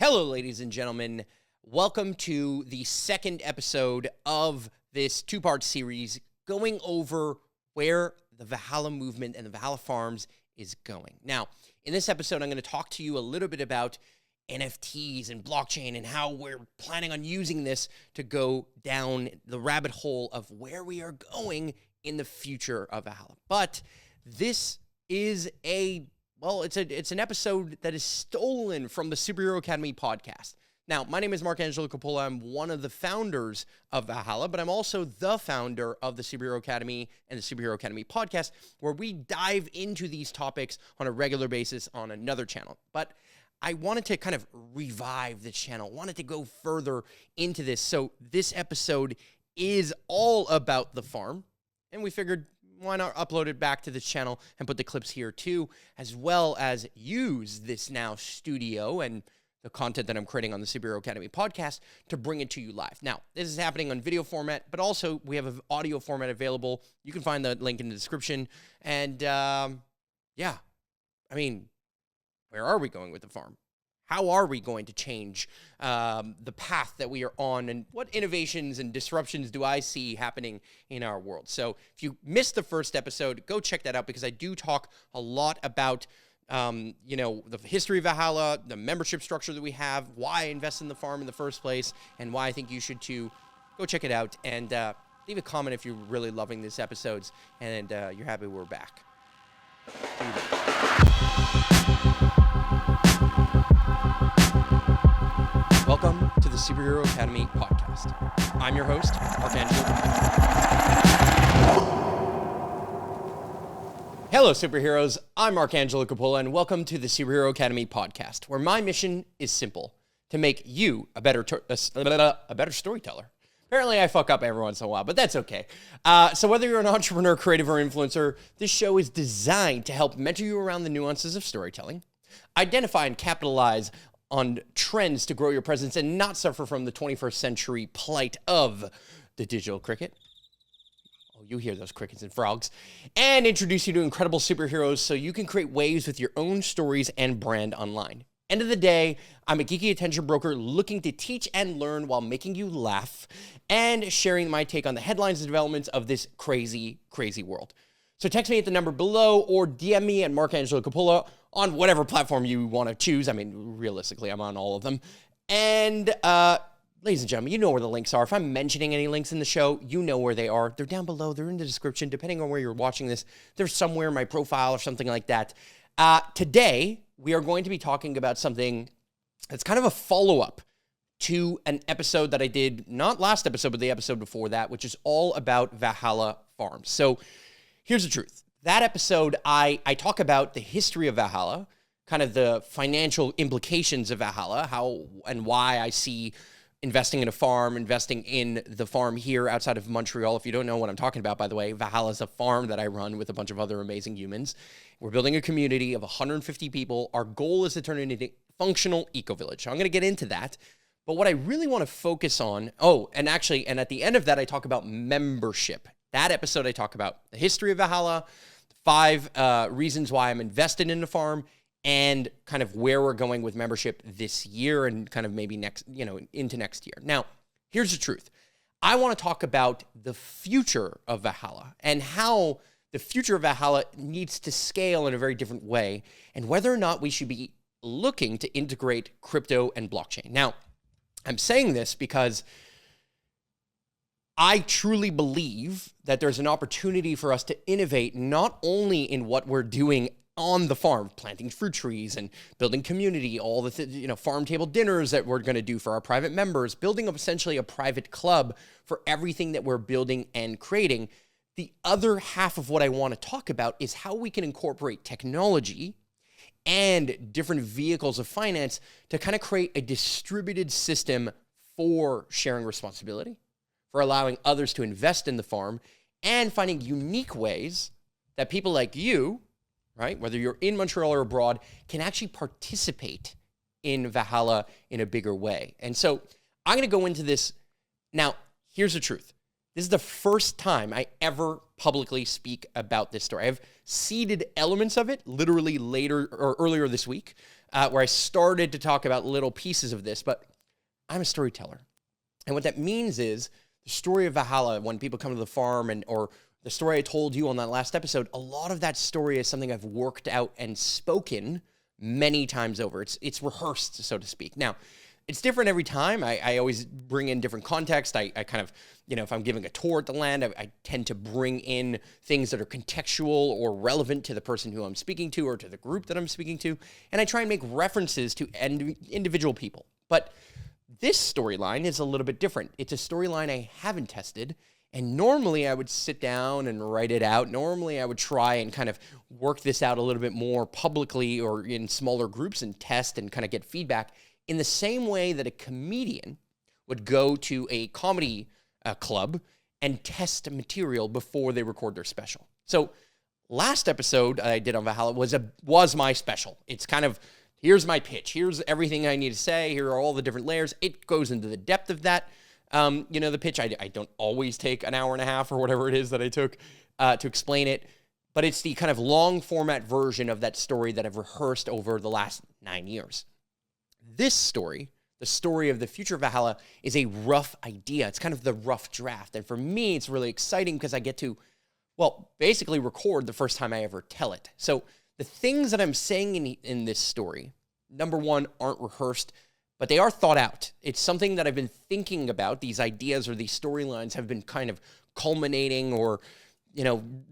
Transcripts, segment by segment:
Hello, ladies and gentlemen. Welcome to the second episode of this two-part series going over where the Valhalla movement and the Valhalla farms is going. Now, in this episode, I'm going to talk to you a little bit about NFTs and blockchain and how we're planning on using this to go down the rabbit hole of where we are going in the future of Valhalla. But this is it's an episode that is stolen from the Superhero Academy podcast. Now, my name is Marc Angelo. I'm one of the founders of Valhalla, but I'm also the founder of the Superhero Academy and the Superhero Academy podcast, where we dive into these topics on a regular basis on another channel. But I wanted to kind of revive the channel, wanted to go further into this. So this episode is all about the farm, and we figured, why not upload it back to this channel and put the clips here too, as well as use this now studio and the content that I'm creating on the Superhero Academy podcast to bring it to you live. Now, this is happening on video format, but also we have an audio format available. You can find the link in the description. And where are we going with the farm? How are we going to change the path that we are on, and what innovations and disruptions do I see happening in our world? So if you missed the first episode, go check that out, because I do talk a lot about the history of Valhalla, the membership structure that we have, why I invest in the farm in the first place, and why I think you should too. Go check it out, and leave a comment if you're really loving these episodes and you're happy we're back. Welcome to the Superhero Academy podcast. I'm your host, Marc Angelo. Hello, superheroes. I'm Marc Angelo, and welcome to the Superhero Academy podcast, where my mission is simple: to make you a better storyteller. Apparently, I fuck up every once in a while, but that's okay. So whether you're an entrepreneur, creative, or influencer, this show is designed to help mentor you around the nuances of storytelling, identify and capitalize on trends to grow your presence and not suffer from the 21st century plight of the digital cricket. Oh, you hear those crickets and frogs. And introduce you to incredible superheroes so you can create waves with your own stories and brand online. End of the day, I'm a geeky attention broker looking to teach and learn while making you laugh and sharing my take on the headlines and developments of this crazy, crazy world. So text me at the number below or DM me at Marc Angelo Coppola on whatever platform you want to choose. I mean, realistically, I'm on all of them. And ladies and gentlemen, you know where the links are. If I'm mentioning any links in the show, you know where they are. They're down below. They're in the description. Depending on where you're watching this, they're somewhere in my profile or something like that. Today, we are going to be talking about something that's kind of a follow-up to an episode that I did, not last episode, but the episode before that, which is all about Valhalla farms. So here's the truth. That episode, I talk about the history of Valhalla, kind of the financial implications of Valhalla, how and why I see investing in a farm, investing in the farm here outside of Montreal. If you don't know what I'm talking about, by the way, Valhalla is a farm that I run with a bunch of other amazing humans. We're building a community of 150 people. Our goal is to turn it into a functional eco-village. So I'm going to get into that. But what I really want to focus on, and at the end of that, I talk about membership. That episode, I talk about the history of Valhalla, 5 reasons why I'm invested in the farm, and kind of where we're going with membership this year and kind of maybe into next year. Now, here's the truth. I want to talk about the future of Valhalla and how the future of Valhalla needs to scale in a very different way, and whether or not we should be looking to integrate crypto and blockchain. Now, I'm saying this because I truly believe that there's an opportunity for us to innovate not only in what we're doing on the farm, planting fruit trees and building community, all the farm table dinners that we're going to do for our private members, building up essentially a private club for everything that we're building and creating. The other half of what I want to talk about is how we can incorporate technology and different vehicles of finance to kind of create a distributed system for sharing responsibility, for allowing others to invest in the farm, and finding unique ways that people like you, right, whether you're in Montreal or abroad, can actually participate in Valhalla in a bigger way. And so I'm going to go into this. Now, here's the truth. This is the first time I ever publicly speak about this story. I've seeded elements of it literally earlier this week. where I started to talk about little pieces of this, but I'm a storyteller. And what that means is the story of Valhalla, when people come to the farm, or the story I told you on that last episode, a lot of that story is something I've worked out and spoken many times over. It's rehearsed, so to speak. Now, it's different every time. I always bring in different context. I kind of, if I'm giving a tour at the land, I tend to bring in things that are contextual or relevant to the person who I'm speaking to or to the group that I'm speaking to. And I try and make references to individual people. But this storyline is a little bit different. It's a storyline I haven't tested. And normally I would sit down and write it out. Normally I would try and kind of work this out a little bit more publicly or in smaller groups and test and kind of get feedback in the same way that a comedian would go to a comedy club and test material before they record their special. So last episode I did on Valhalla was my special. It's kind of, here's my pitch. Here's everything I need to say. Here are all the different layers. It goes into the depth of that. The pitch, I don't always take an hour and a half or whatever it is that I took to explain it, but it's the kind of long format version of that story that I've rehearsed over the last 9 years. This story, the story of the future of Valhalla, is a rough idea. It's kind of the rough draft. And for me, it's really exciting because I get to, basically record the first time I ever tell it. So the things that I'm saying in this story, number one, aren't rehearsed, but they are thought out. It's something that I've been thinking about. These ideas or these storylines have been kind of culminating or,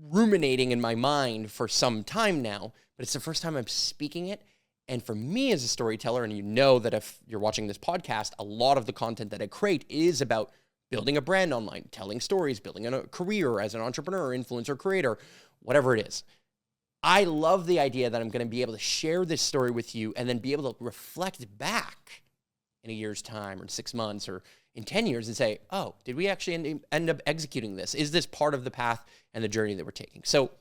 ruminating in my mind for some time now, but it's the first time I'm speaking it. And for me as a storyteller, and that if you're watching this podcast, a lot of the content that I create is about building a brand online, telling stories, building a career as an entrepreneur, influencer, creator, whatever it is. I love the idea that I'm going to be able to share this story with you and then be able to reflect back in a year's time or 6 months or in 10 years and say, oh, did we actually end up executing this? Is this part of the path and the journey that we're taking? So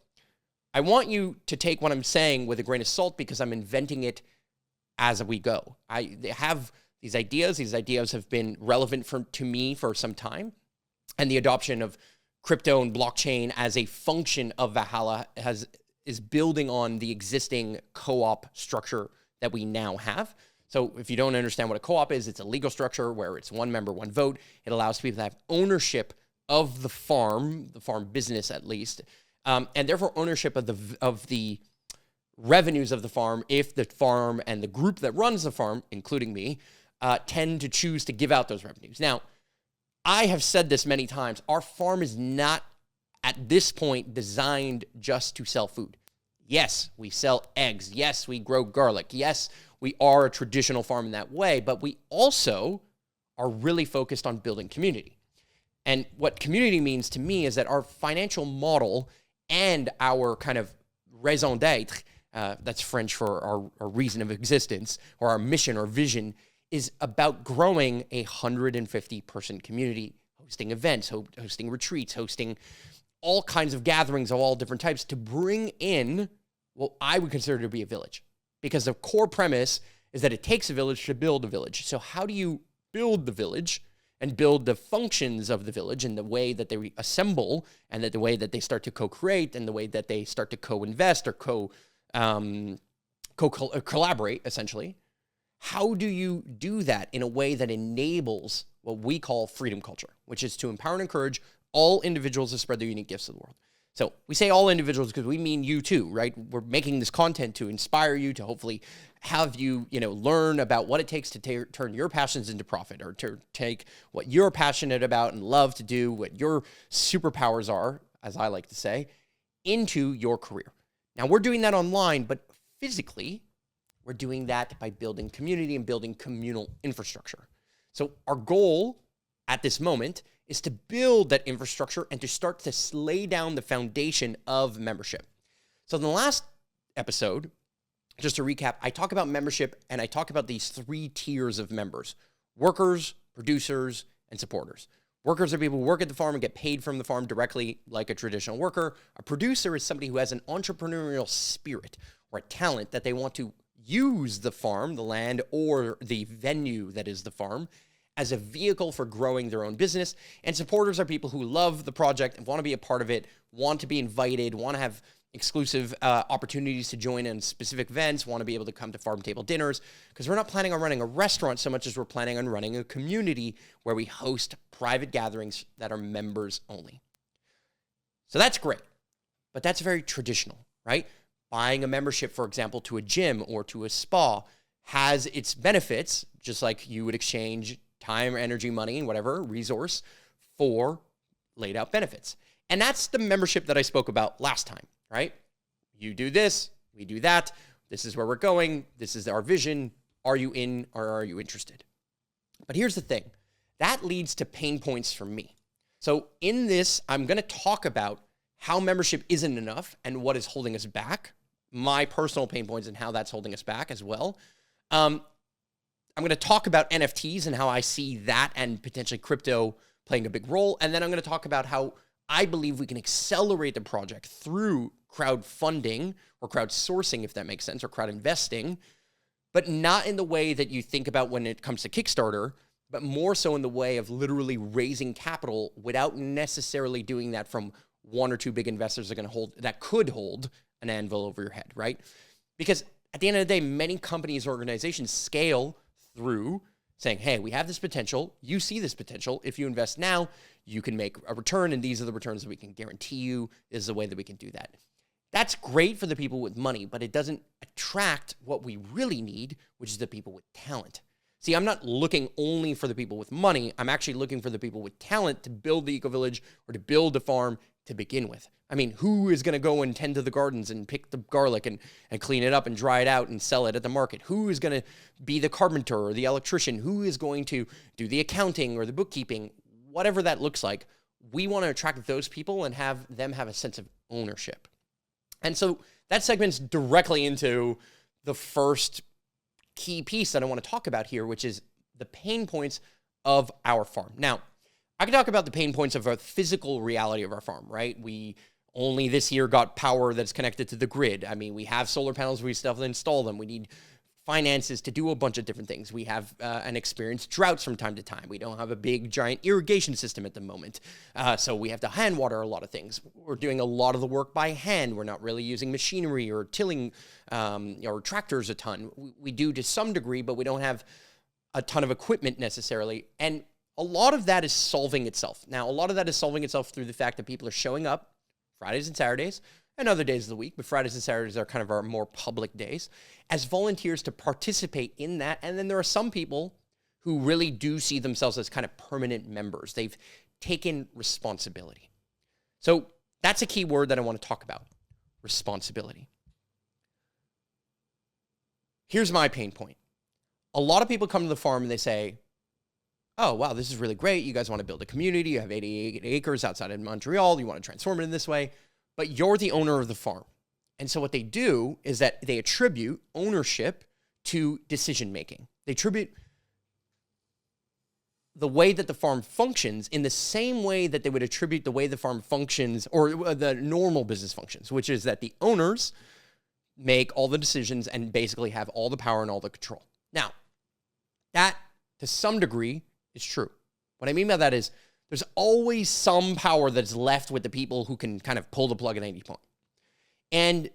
I want you to take what I'm saying with a grain of salt because I'm inventing it as we go. I have these ideas. These ideas have been relevant to me for some time. And the adoption of crypto and blockchain as a function of Valhalla is building on the existing co-op structure that we now have. So if you don't understand what a co-op is, it's a legal structure where it's one member, one vote. It allows people to have ownership of the farm business at least, and therefore ownership of the revenues of the farm if the farm and the group that runs the farm, including me, tend to choose to give out those revenues. Now, I have said this many times, our farm is not at this point designed just to sell food. Yes, we sell eggs. Yes, we grow garlic. Yes, we are a traditional farm in that way, but we also are really focused on building community. And what community means to me is that our financial model and our kind of raison d'être, that's French for our reason of existence, or our mission or vision, is about growing a 150-person community, hosting events, hosting retreats, hosting all kinds of gatherings of all different types to bring in what I would consider to be a village. Because the core premise is that it takes a village to build a village. So how do you build the village and build the functions of the village and the way that they assemble and the way that they start to co-create and the way that they start to co-invest or collaborate, essentially? How do you do that in a way that enables what we call freedom culture, which is to empower and encourage all individuals to spread their unique gifts to the world? So we say all individuals because we mean you too, right? We're making this content to inspire you, to hopefully have you, learn about what it takes to turn your passions into profit, or to take what you're passionate about and love to do, what your superpowers are, as I like to say, into your career. Now, we're doing that online, but physically, we're doing that by building community and building communal infrastructure. So our goal at this moment is to build that infrastructure and to start to lay down the foundation of membership. So in the last episode, just to recap, I talk about membership and I talk about these 3 tiers of members: workers, producers, and supporters. Workers are people who work at the farm and get paid from the farm directly like a traditional worker. A producer is somebody who has an entrepreneurial spirit or a talent that they want to use the farm, the land, or the venue that is the farm as a vehicle for growing their own business. And supporters are people who love the project and want to be a part of it, want to be invited, want to have exclusive opportunities to join in specific events, want to be able to come to farm table dinners, because we're not planning on running a restaurant so much as we're planning on running a community where we host private gatherings that are members only. So that's great, but that's very traditional, right? Buying a membership, for example, to a gym or to a spa has its benefits, just like you would exchange time, energy, money, whatever resource for laid out benefits. And that's the membership that I spoke about last time, right? You do this, we do that. This is where we're going. This is our vision. Are you in or are you interested? But here's the thing. That leads to pain points for me. So in this, I'm going to talk about how membership isn't enough and what is holding us back, my personal pain points and how that's holding us back as well. I'm going to talk about NFTs and how I see that and potentially crypto playing a big role. And then I'm going to talk about how I believe we can accelerate the project through crowdfunding or crowdsourcing, if that makes sense, or crowd investing, but not in the way that you think about when it comes to Kickstarter, but more so in the way of literally raising capital without necessarily doing that from one or two big investors that could hold an anvil over your head, right? Because at the end of the day, many companies or organizations scale through saying, hey, we have this potential. You see this potential. If you invest now, you can make a return, and these are the returns that we can guarantee you. This is the way that we can do that. That's great for the people with money, but it doesn't attract what we really need, which is the people with talent. See, I'm not looking only for the people with money. I'm actually looking for the people with talent to build the eco-village or to build a farm to begin with. I mean, who is going to go and tend to the gardens and pick the garlic and clean it up and dry it out and sell it at the market? Who is going to be the carpenter or the electrician? Who is going to do the accounting or the bookkeeping? Whatever that looks like, we want to attract those people and have them have a sense of ownership. And so that segments directly into the first key piece that I want to talk about here, which is the pain points of our farm. Now, I can talk about the pain points of a physical reality of our farm, right? We only this year got power that's connected to the grid. I mean, we have solar panels, we still have to install them. We need finances to do a bunch of different things. We have an experienced droughts from time to time. We don't have a big, giant irrigation system at the moment. So we have to hand water a lot of things. We're doing a lot of the work by hand. We're not really using machinery or tilling or tractors a ton. We do to some degree, but we don't have a ton of equipment necessarily. And a lot of that is solving itself. Now, a lot of that is solving itself through the fact that people are showing up Fridays and Saturdays and other days of the week, but Fridays and Saturdays are kind of our more public days, as volunteers to participate in that. And then there are some people who really do see themselves as kind of permanent members. They've taken responsibility. So that's a key word that I want to talk about, responsibility. Here's my pain point. A lot of people come to the farm and they say, oh, wow, this is really great. You guys want to build a community. You have 88 acres outside of Montreal. You want to transform it in this way, but you're the owner of the farm. And so what they do is that they attribute ownership to decision-making. They attribute the way that the farm functions in the same way that they would attribute the way the farm functions or the normal business functions, which is that the owners make all the decisions and basically have all the power and all the control. Now, that to some degree is true. What I mean by that is there's always some power that's left with the people who can kind of pull the plug at any point. And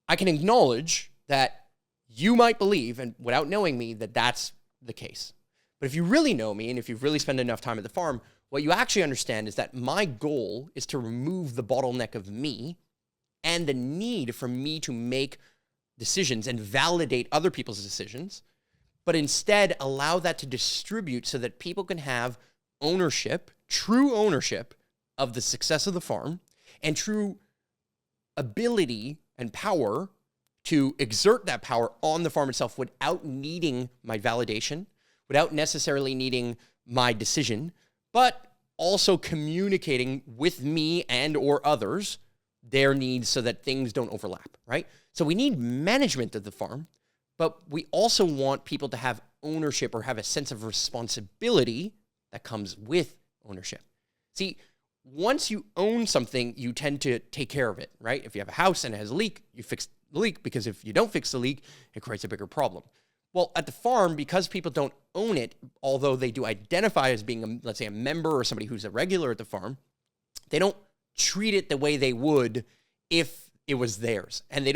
I can acknowledge that you might believe, and without knowing me, that that's the case. But if you really know me and if you've really spent enough time at the farm, what you actually understand is that my goal is to remove the bottleneck of me and the need for me to make decisions and validate other people's decisions, but instead allow that to distribute so that people can have ownership, true ownership of the success of the farm and true ability and power to exert that power on the farm itself without needing my validation, without necessarily needing my decision, but also communicating with me and or others their needs so that things don't overlap, right? So we need management of the farm, but we also want people to have ownership or have a sense of responsibility that comes with ownership. See, once you own something, you tend to take care of it, right? If you have a house and it has a leak, you fix the leak, because if you don't fix the leak, it creates a bigger problem. Well, at the farm, because people don't own it, although they do identify as being, let's say, a member or somebody who's a regular at the farm, they don't treat it the way they would if it was theirs. And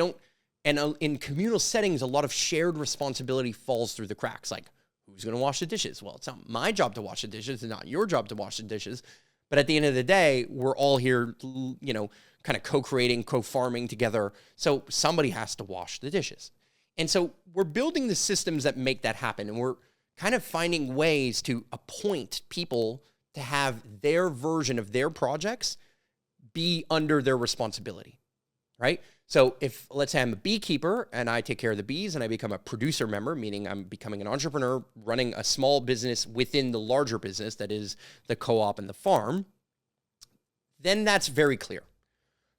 in communal settings, a lot of shared responsibility falls through the cracks. Like, who's going to wash the dishes? Well, it's not my job to wash the dishes. It's not your job to wash the dishes. But at the end of the day, we're all here, kind of co-creating, co-farming together. So somebody has to wash the dishes. And so we're building the systems that make that happen. And we're kind of finding ways to appoint people to have their version of their projects be under their responsibility, right? So if, let's say I'm a beekeeper and I take care of the bees and I become a producer member, meaning I'm becoming an entrepreneur running a small business within the larger business that is the co-op and the farm, then that's very clear.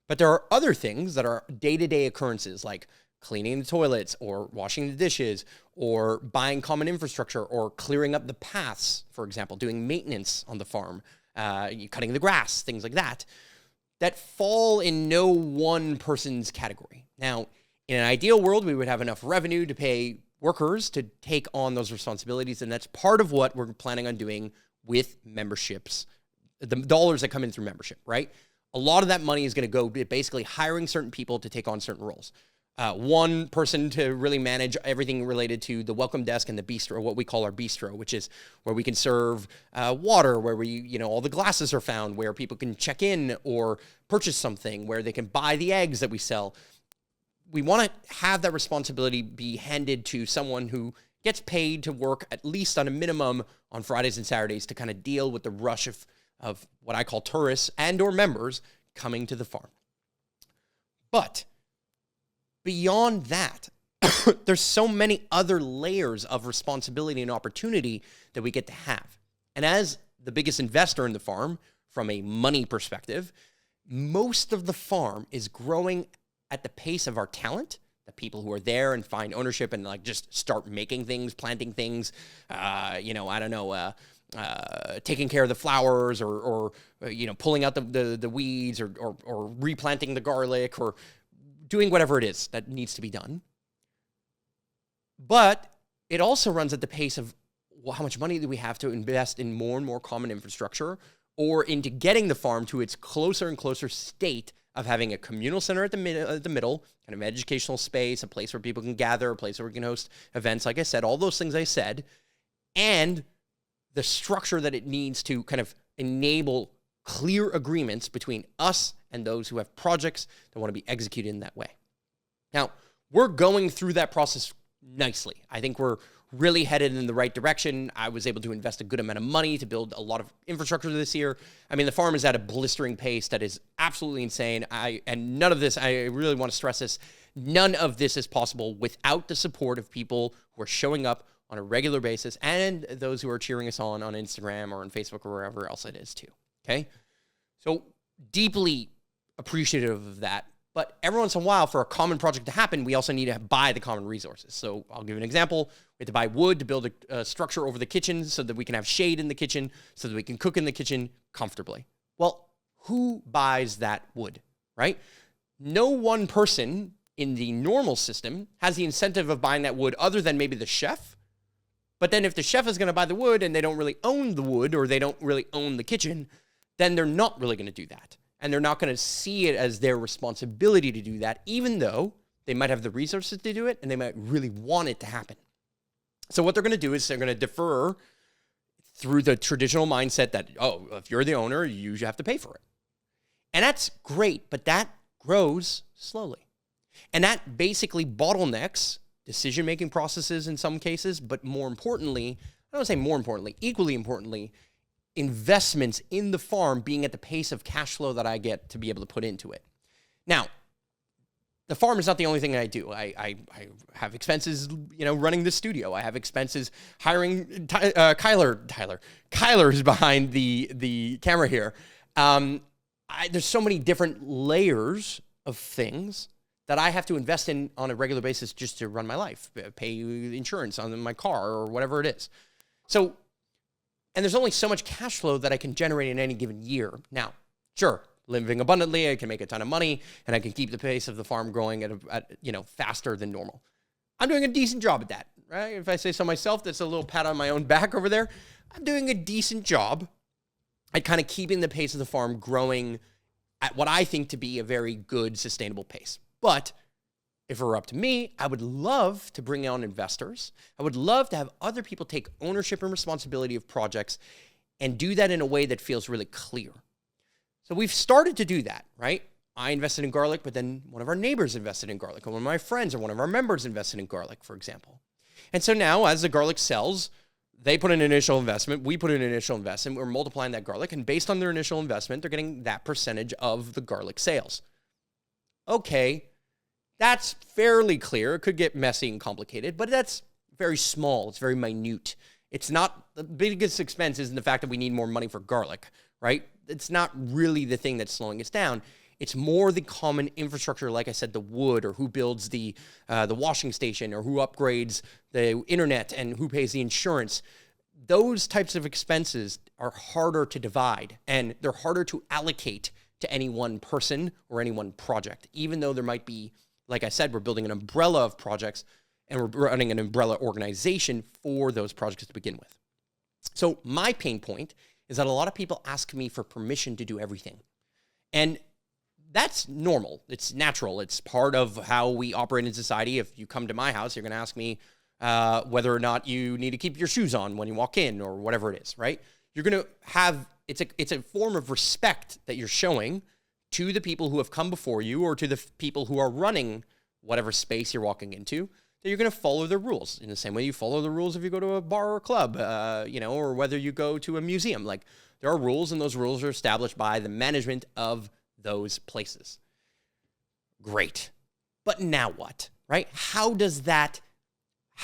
But there are other things that are day-to-day occurrences like cleaning the toilets or washing the dishes or buying common infrastructure or clearing up the paths, for example, doing maintenance on the farm, cutting the grass, things like that, that fall in no one person's category. Now, in an ideal world, we would have enough revenue to pay workers to take on those responsibilities, and that's part of what we're planning on doing with memberships, the dollars that come in through membership, right? A lot of that money is going to go to basically hiring certain people to take on certain roles. One person to really manage everything related to the welcome desk and the bistro, what we call our bistro, which is where we can serve water, where all the glasses are found, where people can check in or purchase something, where they can buy the eggs that we sell. We want to have that responsibility be handed to someone who gets paid to work at least on a minimum on Fridays and Saturdays to kind of deal with the rush of what I call tourists and or members coming to the farm. But beyond that, there's so many other layers of responsibility and opportunity that we get to have. And as the biggest investor in the farm, from a money perspective, most of the farm is growing at the pace of our talent, the people who are there and find ownership and like just start making things, planting things, taking care of the flowers or pulling out the weeds or replanting the garlic or doing whatever it is that needs to be done. But it also runs at the pace of how much money do we have to invest in more and more common infrastructure or into getting the farm to its closer and closer state of having a communal center at the middle, kind of educational space, a place where people can gather, a place where we can host events, like I said, all those things I said, and the structure that it needs to kind of enable clear agreements between us and those who have projects that want to be executed in that way. Now, we're going through that process nicely. I think we're really headed in the right direction. I was able to invest a good amount of money to build a lot of infrastructure this year. I mean, the farm is at a blistering pace that is absolutely insane. And none of this, I really want to stress this, none of this is possible without the support of people who are showing up on a regular basis and those who are cheering us on Instagram or on Facebook or wherever else it is too, okay? So deeply appreciative of that. But every once in a while, for a common project to happen, we also need to buy the common resources. So I'll give you an example. We have to buy wood to build a structure over the kitchen so that we can have shade in the kitchen, so that we can cook in the kitchen comfortably. Well, who buys that wood, right? No one person in the normal system has the incentive of buying that wood other than maybe the chef. But then if the chef is going to buy the wood and they don't really own the wood or they don't really own the kitchen, then they're not really going to do that. And they're not going to see it as their responsibility to do that, even though they might have the resources to do it and they might really want it to happen. So what they're going to do is they're going to defer through the traditional mindset that, oh, if you're the owner, you have to pay for it. And that's great, but that grows slowly. And that basically bottlenecks decision-making processes in some cases, but more importantly, I don't want to say more importantly, equally importantly, investments in the farm being at the pace of cash flow that I get to be able to put into it. Now, the farm is not the only thing I do. I have expenses, running the studio. I have expenses hiring Kyler. Kyler's behind the camera here. There's so many different layers of things that I have to invest in on a regular basis just to run my life, pay insurance on my car or whatever it is. So, and there's only so much cash flow that I can generate in any given year. Now, sure, living abundantly, I can make a ton of money, and I can keep the pace of the farm growing at faster than normal. I'm doing a decent job at that, right? If I say so myself, that's a little pat on my own back over there. I'm doing a decent job at kind of keeping the pace of the farm growing at what I think to be a very good, sustainable pace. But if it were up to me, I would love to bring on investors. I would love to have other people take ownership and responsibility of projects and do that in a way that feels really clear. So we've started to do that, right? I invested in garlic, but then one of our neighbors invested in garlic, or one of my friends or one of our members invested in garlic, for example. And so now as the garlic sells, they put an initial investment, we put an initial investment, we're multiplying that garlic, and based on their initial investment, they're getting that percentage of the garlic sales. Okay, that's fairly clear. It could get messy and complicated, but that's very small. It's very minute. It's not, the biggest expense isn't the fact that we need more money for garlic, right? It's not really the thing that's slowing us down. It's more the common infrastructure, like I said, the wood, or who builds the washing station, or who upgrades the internet, and who pays the insurance. Those types of expenses are harder to divide, and they're harder to allocate to any one person or any one project, even though there might be, like I said, we're building an umbrella of projects, and we're running an umbrella organization for those projects to begin with. So my pain point is that a lot of people ask me for permission to do everything. And that's normal. It's natural. It's part of how we operate in society. If you come to my house, you're going to ask me whether or not you need to keep your shoes on when you walk in, or whatever it is, right? You're going to have, it's a form of respect that you're showing to the people who have come before you, or to the people who are running whatever space you're walking into, that you're going to follow their rules in the same way you follow the rules if you go to a bar or a club, or whether you go to a museum. Like, there are rules, and those rules are established by the management of those places. Great. But now what, right? How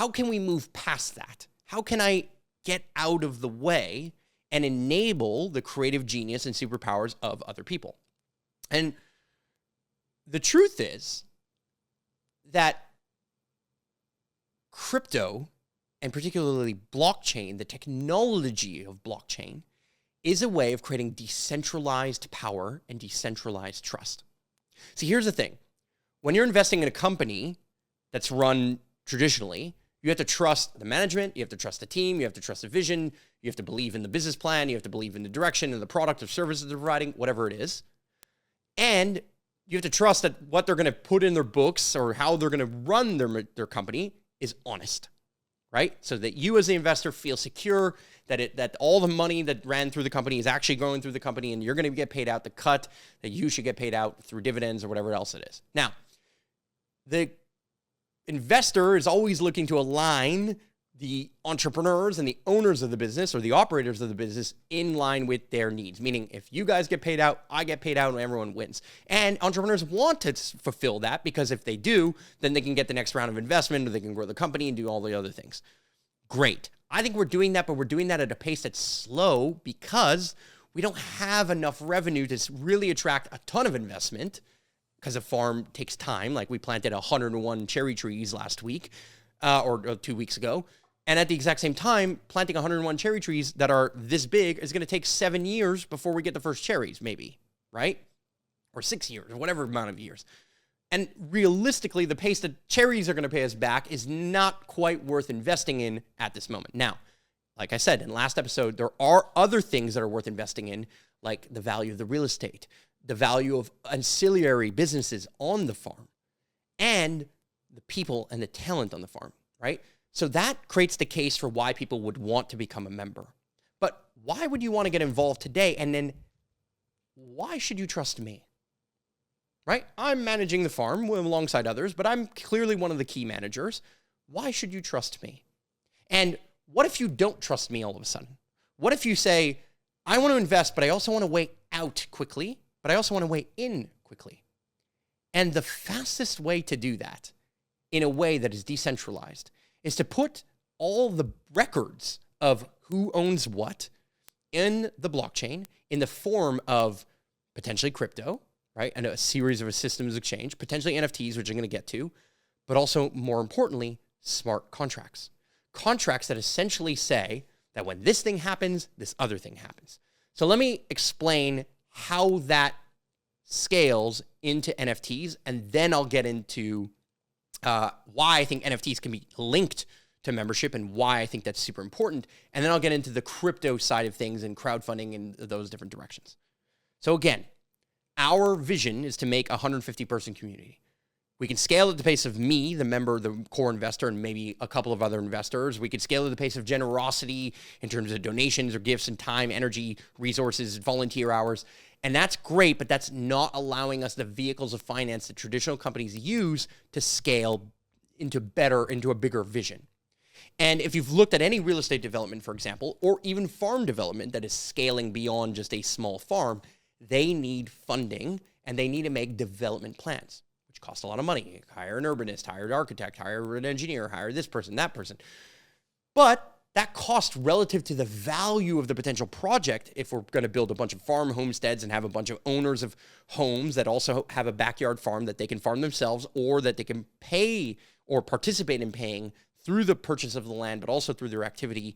can we move past that? How can I get out of the way and enable the creative genius and superpowers of other people? And the truth is that crypto, and particularly blockchain, the technology of blockchain, is a way of creating decentralized power and decentralized trust. See, here's the thing. When you're investing in a company that's run traditionally, you have to trust the management, you have to trust the team, you have to trust the vision, you have to believe in the business plan, you have to believe in the direction and the product or services they're providing, whatever it is. And you have to trust that what they're going to put in their books, or how they're going to run their company, is honest, right? So that you as the investor feel secure that all the money that ran through the company is actually going through the company, and you're going to get paid out the cut that you should get paid out through dividends or whatever else it is. Now, the investor is always looking to align the entrepreneurs and the owners of the business, or the operators of the business, in line with their needs. Meaning, if you guys get paid out, I get paid out, and everyone wins. And entrepreneurs want to fulfill that, because if they do, then they can get the next round of investment, or they can grow the company and do all the other things. Great. I think we're doing that, but we're doing that at a pace that's slow, because we don't have enough revenue to really attract a ton of investment, because a farm takes time. Like, we planted 101 cherry trees last week, or 2 weeks ago. And at the exact same time, planting 101 cherry trees that are this big is going to take 7 years before we get the first cherries, maybe, right? Or 6 years, or whatever amount of years. And realistically, the pace that cherries are going to pay us back is not quite worth investing in at this moment. Now, like I said in the last episode, there are other things that are worth investing in, like the value of the real estate, the value of ancillary businesses on the farm, and the people and the talent on the farm, right? So that creates the case for why people would want to become a member. But why would you want to get involved today? And then why should you trust me? Right? I'm managing the farm alongside others, but I'm clearly one of the key managers. Why should you trust me? And what if you don't trust me all of a sudden? What if you say, I want to invest, but I also want to weigh out quickly, but I also want to weigh in quickly? And the fastest way to do that, in a way that is decentralized, is to put all the records of who owns what in the blockchain in the form of potentially crypto, right? And a series of systems of exchange, potentially NFTs, which I'm going to get to, but also, more importantly, smart contracts. Contracts that essentially say that when this thing happens, this other thing happens. So let me explain how that scales into NFTs, and then I'll get into why I think NFTs can be linked to membership and why I think that's super important. And then I'll get into the crypto side of things and crowdfunding and those different directions. So again, our vision is to make a 150-person community. We can scale at the pace of me, the member, the core investor, and maybe a couple of other investors. We could scale at the pace of generosity in terms of donations or gifts and time, energy, resources, volunteer hours. And that's great, but that's not allowing us the vehicles of finance that traditional companies use to scale into a bigger vision. And if you've looked at any real estate development, for example, or even farm development that is scaling beyond just a small farm, they need funding and they need to make development plans, which cost a lot of money. Hire an urbanist, hire an architect, hire an engineer, hire this person, that person. But that cost relative to the value of the potential project, if we're going to build a bunch of farm homesteads and have a bunch of owners of homes that also have a backyard farm that they can farm themselves or that they can pay or participate in paying through the purchase of the land, but also through their activity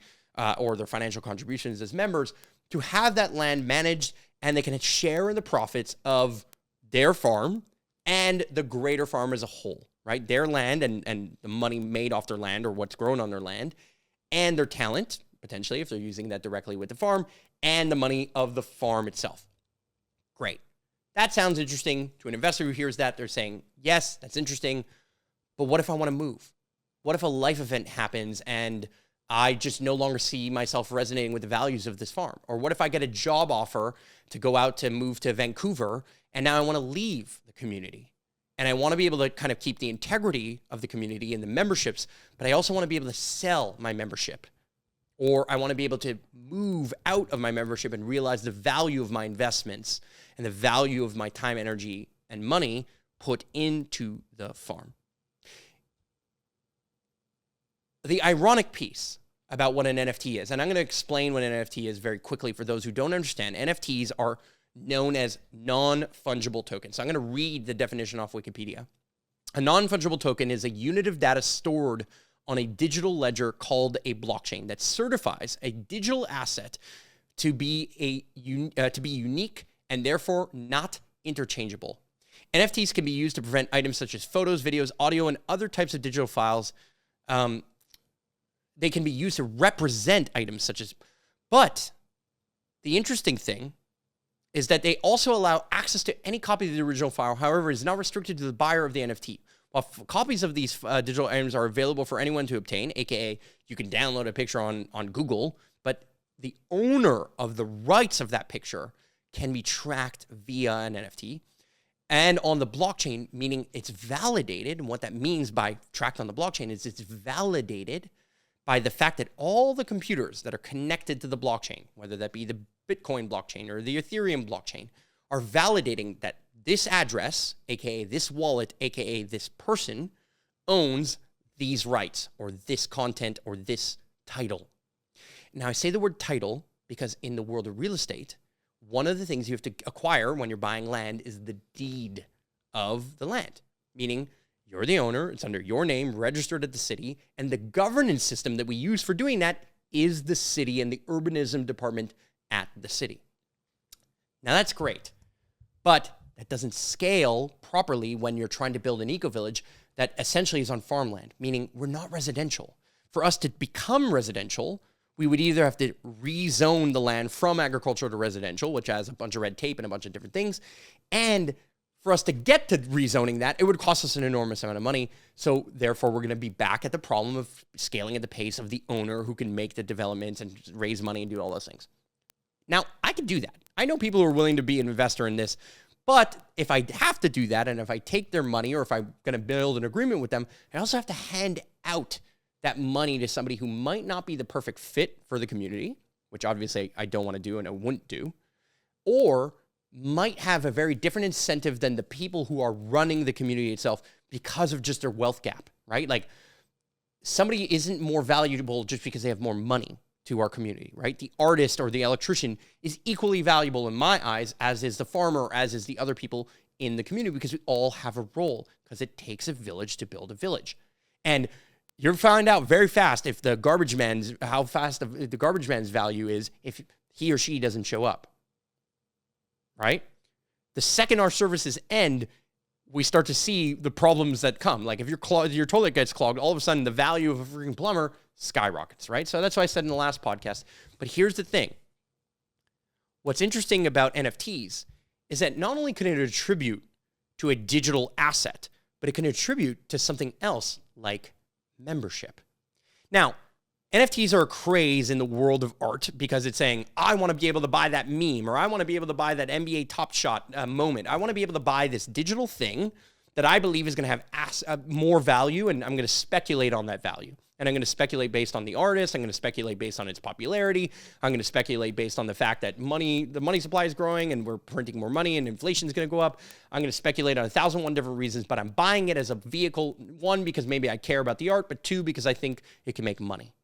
or their financial contributions as members, to have that land managed and they can share in the profits of their farm and the greater farm as a whole, right? Their land and the money made off their land or what's grown on their land, and their talent, potentially, if they're using that directly with the farm, and the money of the farm itself. Great. That sounds interesting to an investor who hears that. They're saying, yes, that's interesting, but what if I want to move? What if a life event happens and I just no longer see myself resonating with the values of this farm? Or what if I get a job offer to go out to move to Vancouver and now I want to leave the community? And I want to be able to kind of keep the integrity of the community and the memberships, but I also want to be able to sell my membership. Or I want to be able to move out of my membership and realize the value of my investments and the value of my time, energy, and money put into the farm. The ironic piece about what an NFT is, and I'm going to explain what an NFT is very quickly for those who don't understand. NFTs are known as non-fungible tokens. So I'm going to read the definition off Wikipedia. A non-fungible token is a unit of data stored on a digital ledger called a blockchain that certifies a digital asset to be unique and therefore not interchangeable. NFTs can be used to prevent items such as photos, videos, audio, and other types of digital files. They can be used to represent items such as, but the interesting thing is that they also allow access to any copy of the original file. However, it is not restricted to the buyer of the NFT. While copies of these digital items are available for anyone to obtain, aka you can download a picture on Google, but the owner of the rights of that picture can be tracked via an NFT. And on the blockchain, meaning it's validated, and what that means by tracked on the blockchain is it's validated by the fact that all the computers that are connected to the blockchain, whether that be the Bitcoin blockchain or the Ethereum blockchain, are validating that this address, aka this wallet, aka this person, owns these rights or this content or this title. Now, I say the word title because in the world of real estate, one of the things you have to acquire when you're buying land is the deed of the land, meaning you're the owner, it's under your name, registered at the city, and the governance system that we use for doing that is the city and the urbanism department at the city. Now that's great, but that doesn't scale properly when you're trying to build an eco-village that essentially is on farmland, meaning we're not residential. For us to become residential, we would either have to rezone the land from agricultural to residential, which has a bunch of red tape and a bunch of different things, and for us to get to rezoning that, it would cost us an enormous amount of money. So therefore, we're going to be back at the problem of scaling at the pace of the owner who can make the developments and raise money and do all those things. Now, I can do that. I know people who are willing to be an investor in this, but if I have to do that, and if I take their money, or if I'm going to build an agreement with them, I also have to hand out that money to somebody who might not be the perfect fit for the community, which obviously I don't want to do and I wouldn't do, or might have a very different incentive than the people who are running the community itself because of just their wealth gap, right? Like somebody isn't more valuable just because they have more money to our community, right? The artist or the electrician is equally valuable in my eyes, as is the farmer, as is the other people in the community, because we all have a role, because it takes a village to build a village. And you'll find out very fast if the garbage man's, how fast the garbage man's value is if he or she doesn't show up. Right? The second our services end, we start to see the problems that come. Like if your toilet gets clogged, all of a sudden the value of a freaking plumber skyrockets, right? So that's what I said in the last podcast. But here's the thing. What's interesting about NFTs is that not only can it attribute to a digital asset, but it can attribute to something else like membership. Now, NFTs are a craze in the world of art because it's saying, I want to be able to buy that meme, or I want to be able to buy that NBA Top Shot moment. I want to be able to buy this digital thing that I believe is going to have more value, and I'm going to speculate on that value. And I'm going to speculate based on the artist. I'm going to speculate based on its popularity. I'm going to speculate based on the fact that the money supply is growing and we're printing more money and inflation is going to go up. I'm going to speculate on 1,001 different reasons, but I'm buying it as a vehicle, one, because maybe I care about the art, but two, because I think it can make money.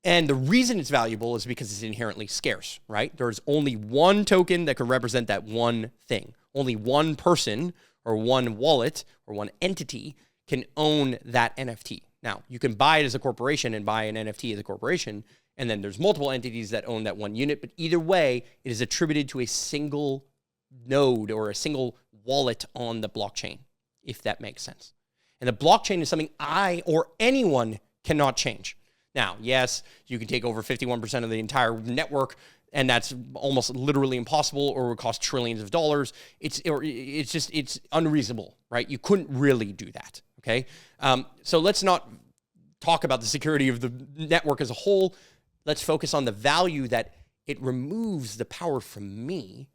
And the reason it's valuable is because it's inherently scarce, right? There's only one token that can represent that one thing. Only one person or one wallet or one entity can own that NFT. Now, you can buy it as a corporation and buy an NFT as a corporation, and then there's multiple entities that own that one unit, but either way, it is attributed to a single node or a single wallet on the blockchain, if that makes sense. And the blockchain is something I or anyone cannot change. Now, yes, you can take over 51% of the entire network, and that's almost literally impossible, or would cost trillions of dollars. It's unreasonable, right? You couldn't really do that, okay? So let's not talk about the security of the network as a whole. Let's focus on the value that it removes the power from me,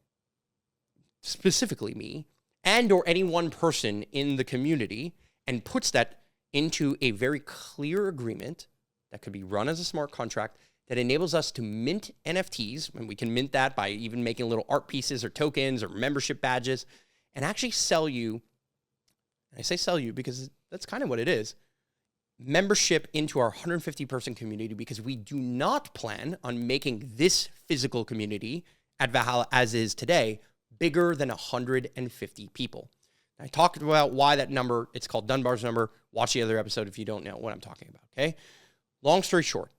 specifically me, and or any one person in the community, and puts that into a very clear agreement that could be run as a smart contract that enables us to mint NFTs, and we can mint that by even making little art pieces or tokens or membership badges, and actually sell you, and I say sell you because that's kind of what it is, membership into our 150-person community, because we do not plan on making this physical community at Valhalla, as is today, bigger than 150 people. I talked about why that number, it's called Dunbar's number. Watch the other episode if you don't know what I'm talking about, okay? Long story short,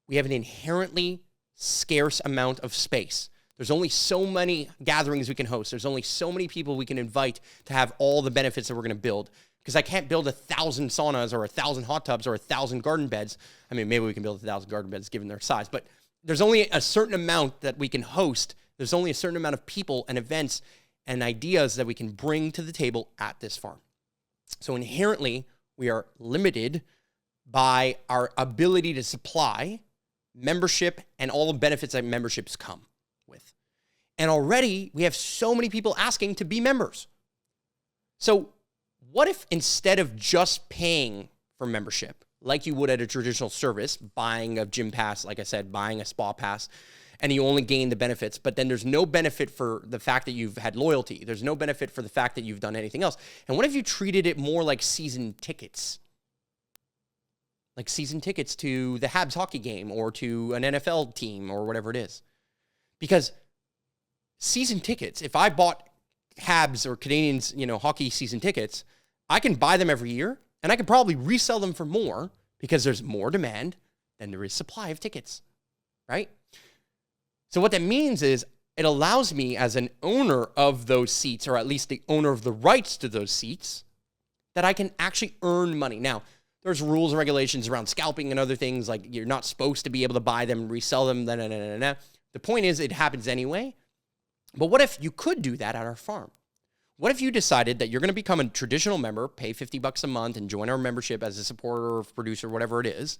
we have an inherently scarce amount of space. There's only so many gatherings we can host. There's only so many people we can invite to have all the benefits that we're going to build. Because I can't build 1,000 saunas or 1,000 hot tubs or 1,000 garden beds. I mean, maybe we can build 1,000 garden beds given their size, but there's only a certain amount that we can host. There's only a certain amount of people and events and ideas that we can bring to the table at this farm. So inherently, we are limited by our ability to supply membership and all the benefits that memberships come with. And already we have so many people asking to be members. So what if instead of just paying for membership, like you would at a traditional service, buying a gym pass, like I said, buying a spa pass, and you only gain the benefits, but then there's no benefit for the fact that you've had loyalty. There's no benefit for the fact that you've done anything else. And what if you treated it more like season tickets? Like season tickets to the Habs hockey game or to an NFL team or whatever it is. Because season tickets, if I bought Habs or Canadians, hockey season tickets, I can buy them every year and I can probably resell them for more because there's more demand than there is supply of tickets, right? So what that means is it allows me as an owner of those seats, or at least the owner of the rights to those seats, that I can actually earn money. Now, there's rules and regulations around scalping and other things, like you're not supposed to be able to buy them and resell them. The point is it happens anyway. But what if you could do that at our farm? What if you decided that you're going to become a traditional member, pay $50 a month and join our membership as a supporter or producer, whatever it is.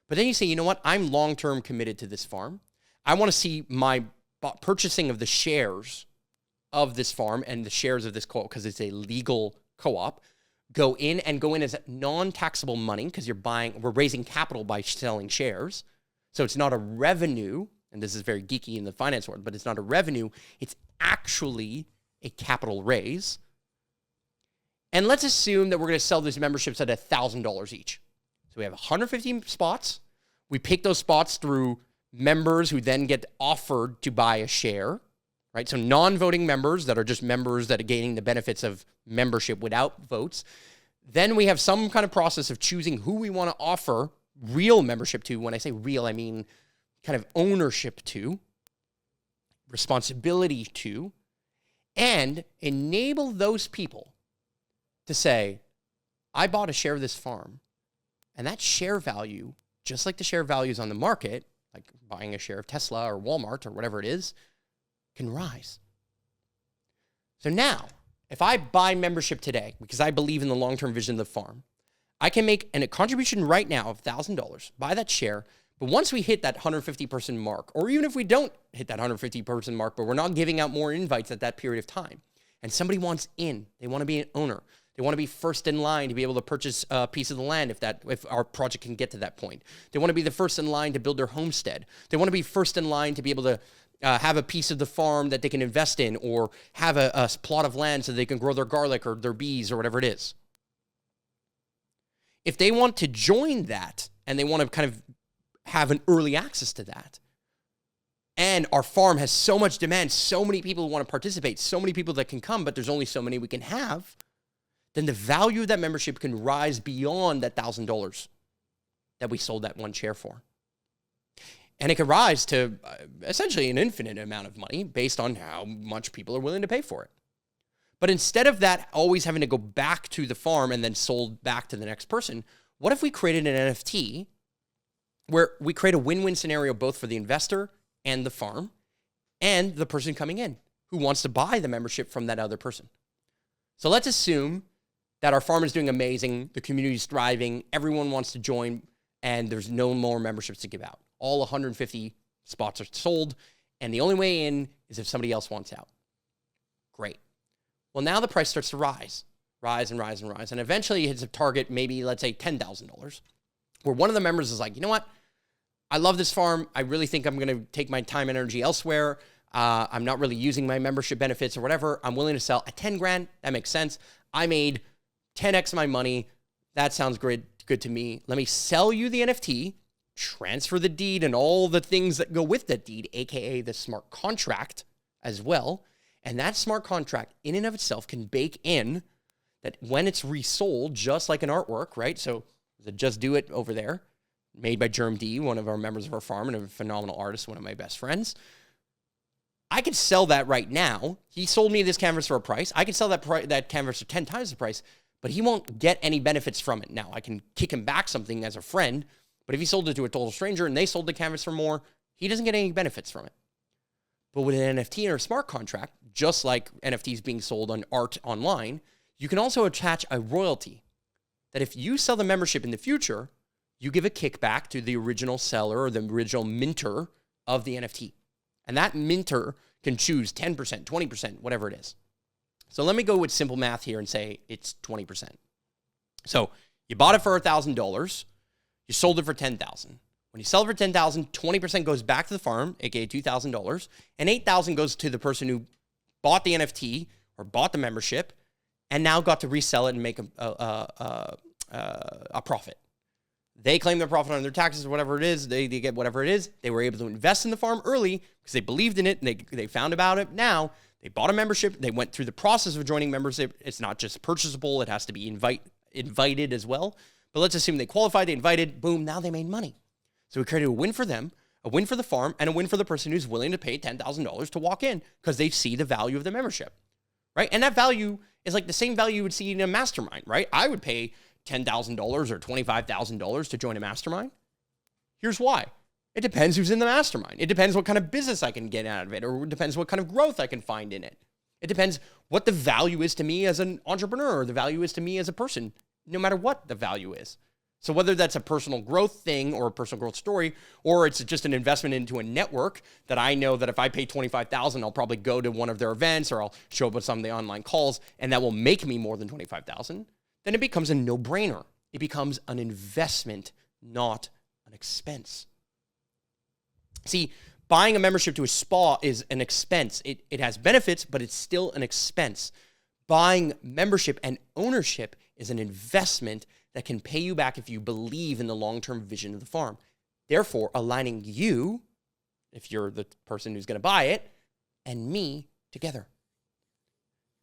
But then you say, you know what? I'm long-term committed to this farm. I want to see my purchasing of the shares of this farm and the shares of this co-op, because it's a legal co-op, go in as non-taxable money, because we're raising capital by selling shares. So it's not a revenue, and this is very geeky in the finance world, but it's not a revenue. It's actually a capital raise. And let's assume that we're going to sell these memberships at $1,000 each. So we have 150 spots. We pick those spots through members who then get offered to buy a share, right? So non-voting members that are just members that are gaining the benefits of membership without votes. Then we have some kind of process of choosing who we want to offer real membership to. When I say real, I mean kind of ownership to, responsibility to, and enable those people to say, I bought a share of this farm, and that share value, just like the share values on the market, like buying a share of Tesla or Walmart or whatever it is, can rise. So now, If I buy membership today, because I believe in the long-term vision of the farm, I can make a contribution right now of $1,000, buy that share, but once we hit that 150-person mark, or even if we don't hit that 150-person mark, but we're not giving out more invites at that period of time, and somebody wants in, they want to be an owner, they want to be first in line to be able to purchase a piece of the land if our project can get to that point. They want to be the first in line to build their homestead. They want to be first in line to be able to have a piece of the farm that they can invest in, or have a plot of land so they can grow their garlic or their bees or whatever it is. If they want to join that and they want to kind of have an early access to that, and our farm has so much demand, so many people who want to participate, so many people that can come, but there's only so many we can have, then the value of that membership can rise beyond that $1,000 that we sold that one share for. And it can rise to essentially an infinite amount of money based on how much people are willing to pay for it. But instead of that always having to go back to the farm and then sold back to the next person, what if we created an NFT where we create a win-win scenario both for the investor and the farm and the person coming in who wants to buy the membership from that other person? So let's assume that our farm is doing amazing, the community is thriving, everyone wants to join, and there's no more memberships to give out. All 150 spots are sold, and the only way in is if somebody else wants out. Great. Well, now the price starts to rise. And eventually it hits a target, maybe let's say $10,000, where one of the members is like, you know what? I love this farm. I really think I'm going to take my time and energy elsewhere. I'm not really using my membership benefits or whatever. I'm willing to sell at 10 grand. That makes sense. I made 10x my money. That sounds good to me. Let me sell you the NFT, transfer the deed and all the things that go with that deed, aka the smart contract as well. And that smart contract in and of itself can bake in that when it's resold, just like an artwork, right? So the Just Do It over there, made by Germ D, one of our members of our farm and a phenomenal artist, one of my best friends. I could sell that right now. He sold me this canvas for a price. I could sell that canvas for 10 times the price, but he won't get any benefits from it. Now, I can kick him back something as a friend, but if he sold it to a total stranger and they sold the canvas for more, he doesn't get any benefits from it. But with an NFT or a smart contract, just like NFTs being sold on art online, you can also attach a royalty that if you sell the membership in the future, you give a kickback to the original seller or the original minter of the NFT. And that minter can choose 10%, 20%, whatever it is. So let me go with simple math here and say it's 20%. So you bought it for $1,000, you sold it for $10,000. When you sell it for $10,000, 20% goes back to the farm, aka $2,000, and $8,000 goes to the person who bought the NFT or bought the membership and now got to resell it and make a profit. They claim their profit on their taxes or whatever it is. They get whatever it is. They were able to invest in the farm early because they believed in it and they found about it. Now they bought a membership. They went through the process of joining membership. It's not just purchasable. It has to be invited as well. But let's assume they qualified, they invited, boom, now they made money. So we created a win for them, a win for the farm, and a win for the person who's willing to pay $10,000 to walk in because they see the value of the membership, right? And that value is like the same value you would see in a mastermind, right? I would pay $10,000 or $25,000 to join a mastermind. Here's why. It depends who's in the mastermind. It depends what kind of business I can get out of it, or it depends what kind of growth I can find in it. It depends what the value is to me as an entrepreneur, or the value is to me as a person, no matter what the value is. So whether that's a personal growth thing or a personal growth story, or it's just an investment into a network that I know that if I pay $25,000, I'll probably go to one of their events or I'll show up with some of the online calls and that will make me more than $25,000, then it becomes a no-brainer. It becomes an investment, not an expense. See, buying a membership to a spa is an expense. It has benefits, but it's still an expense. Buying membership and ownership is an investment that can pay you back if you believe in the long-term vision of the farm. Therefore, aligning you, if you're the person who's going to buy it, and me together.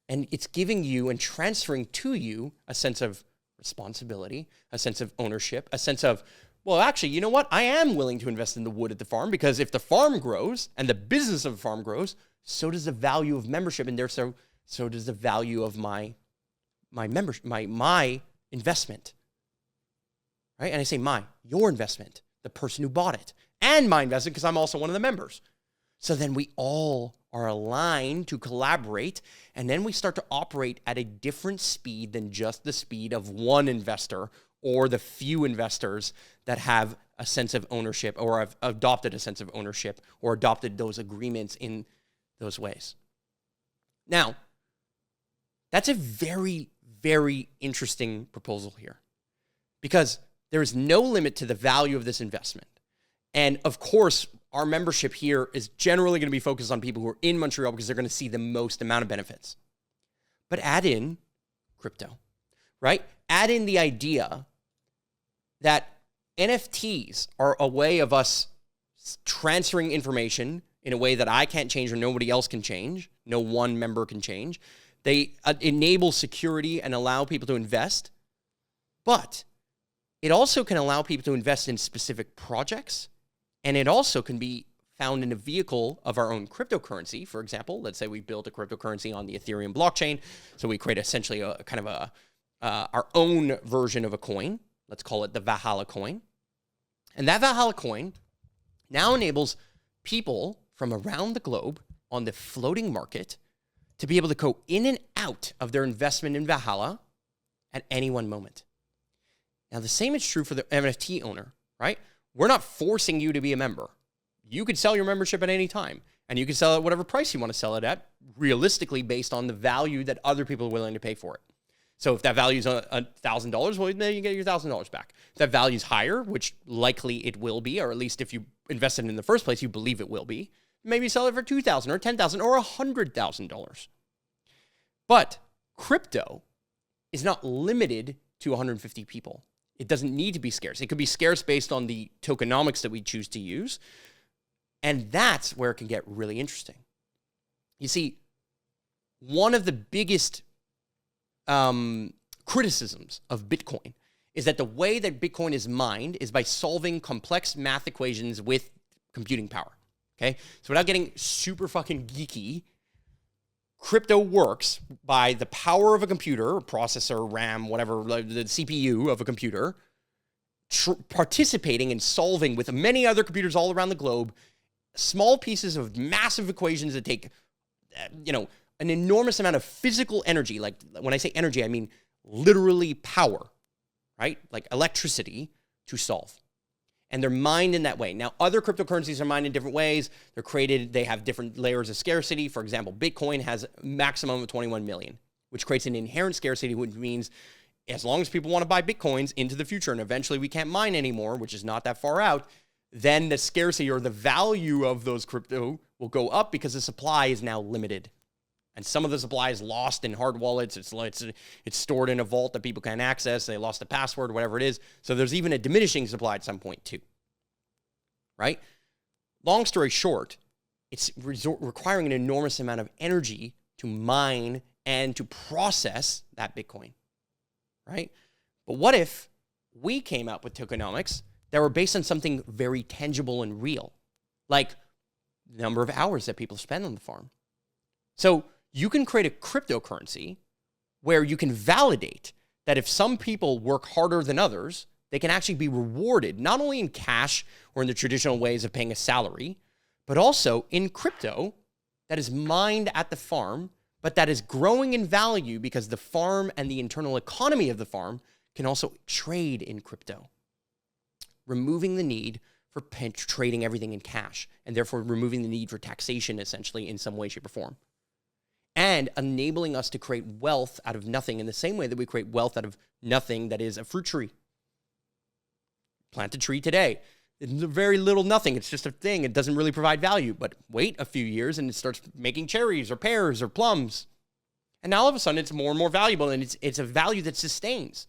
And it's giving you and transferring to you a sense of responsibility, a sense of ownership, a sense of, well, actually, you know what? I am willing to invest in the wood at the farm because if the farm grows and the business of the farm grows, so does the value of membership, and therefore, so does the value of my membership, my investment. Right? And I say your investment, the person who bought it, and my investment because I'm also one of the members. So then we all are aligned to collaborate, and then we start to operate at a different speed than just the speed of one investor or the few investors that have a sense of ownership or have adopted a sense of ownership or adopted those agreements in those ways. Now, that's a very, very interesting proposal here because there is no limit to the value of this investment. And of course, our membership here is generally going to be focused on people who are in Montreal because they're going to see the most amount of benefits. But add in crypto, right? Add in the idea that NFTs are a way of us transferring information in a way that I can't change or nobody else can change. No one member can change. They enable security and allow people to invest. But it also can allow people to invest in specific projects. And it also can be found in a vehicle of our own cryptocurrency. For example, let's say we build a cryptocurrency on the Ethereum blockchain. So we create essentially a kind of our own version of a coin. Let's call it the Valhalla coin. And that Valhalla coin now enables people from around the globe on the floating market to be able to go in and out of their investment in Valhalla at any one moment. Now, the same is true for the NFT owner, right? We're not forcing you to be a member. You could sell your membership at any time, and you can sell it at whatever price you want to sell it at, realistically based on the value that other people are willing to pay for it. So if that value is $1,000, well, then you get your $1,000 back. If that value is higher, which likely it will be, or at least if you invested in the first place, you believe it will be, maybe sell it for $2,000 or $10,000 or $100,000. But crypto is not limited to 150 people. It doesn't need to be scarce. It could be scarce based on the tokenomics that we choose to use. And that's where it can get really interesting. You see, one of the biggest criticisms of Bitcoin is that the way that Bitcoin is mined is by solving complex math equations with computing power. Okay? So without getting super fucking geeky, crypto works by the power of a computer, or processor, RAM, whatever, the CPU of a computer, participating and solving with many other computers all around the globe, small pieces of massive equations that take, an enormous amount of physical energy. Like when I say energy, I mean literally power, right? Like electricity to solve. And they're mined in that way. Now, other cryptocurrencies are mined in different ways. They're created, they have different layers of scarcity. For example, Bitcoin has a maximum of 21 million, which creates an inherent scarcity, which means as long as people want to buy Bitcoins into the future and eventually we can't mine anymore, which is not that far out, then the scarcity or the value of those crypto will go up because the supply is now limited. And some of the supply is lost in hard wallets. It's stored in a vault that people can't access. They lost the password, whatever it is. So there's even a diminishing supply at some point too, right? Long story short, it's requiring an enormous amount of energy to mine and to process that Bitcoin, right? But what if we came up with tokenomics that were based on something very tangible and real, like the number of hours that people spend on the farm? So you can create a cryptocurrency where you can validate that if some people work harder than others, they can actually be rewarded, not only in cash or in the traditional ways of paying a salary, but also in crypto that is mined at the farm, but that is growing in value because the farm and the internal economy of the farm can also trade in crypto, removing the need for trading everything in cash, and therefore removing the need for taxation essentially in some way, shape, or form. And enabling us to create wealth out of nothing in the same way that we create wealth out of nothing that is a fruit tree. Plant a tree today. It's very little nothing. It's just a thing. It doesn't really provide value. But wait a few years and it starts making cherries or pears or plums. And now all of a sudden it's more and more valuable, and it's a value that sustains.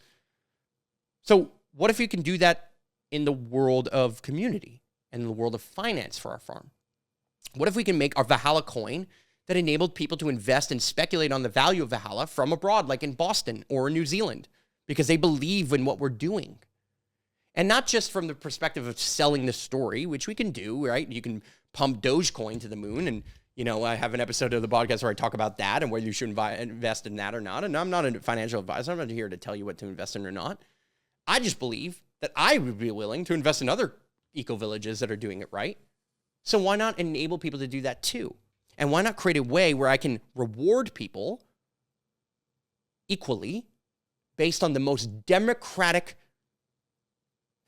So what if you can do that in the world of community and in the world of finance for our farm? What if we can make our Valhalla coin that enabled people to invest and speculate on the value of Valhalla from abroad, like in Boston or in New Zealand, because they believe in what we're doing? And not just from the perspective of selling the story, which we can do, right? You can pump Dogecoin to the moon. And, I have an episode of the podcast where I talk about that and whether you should invest in that or not. And I'm not a financial advisor. I'm not here to tell you what to invest in or not. I just believe that I would be willing to invest in other eco-villages that are doing it right. So why not enable people to do that too? And why not create a way where I can reward people equally based on the most democratic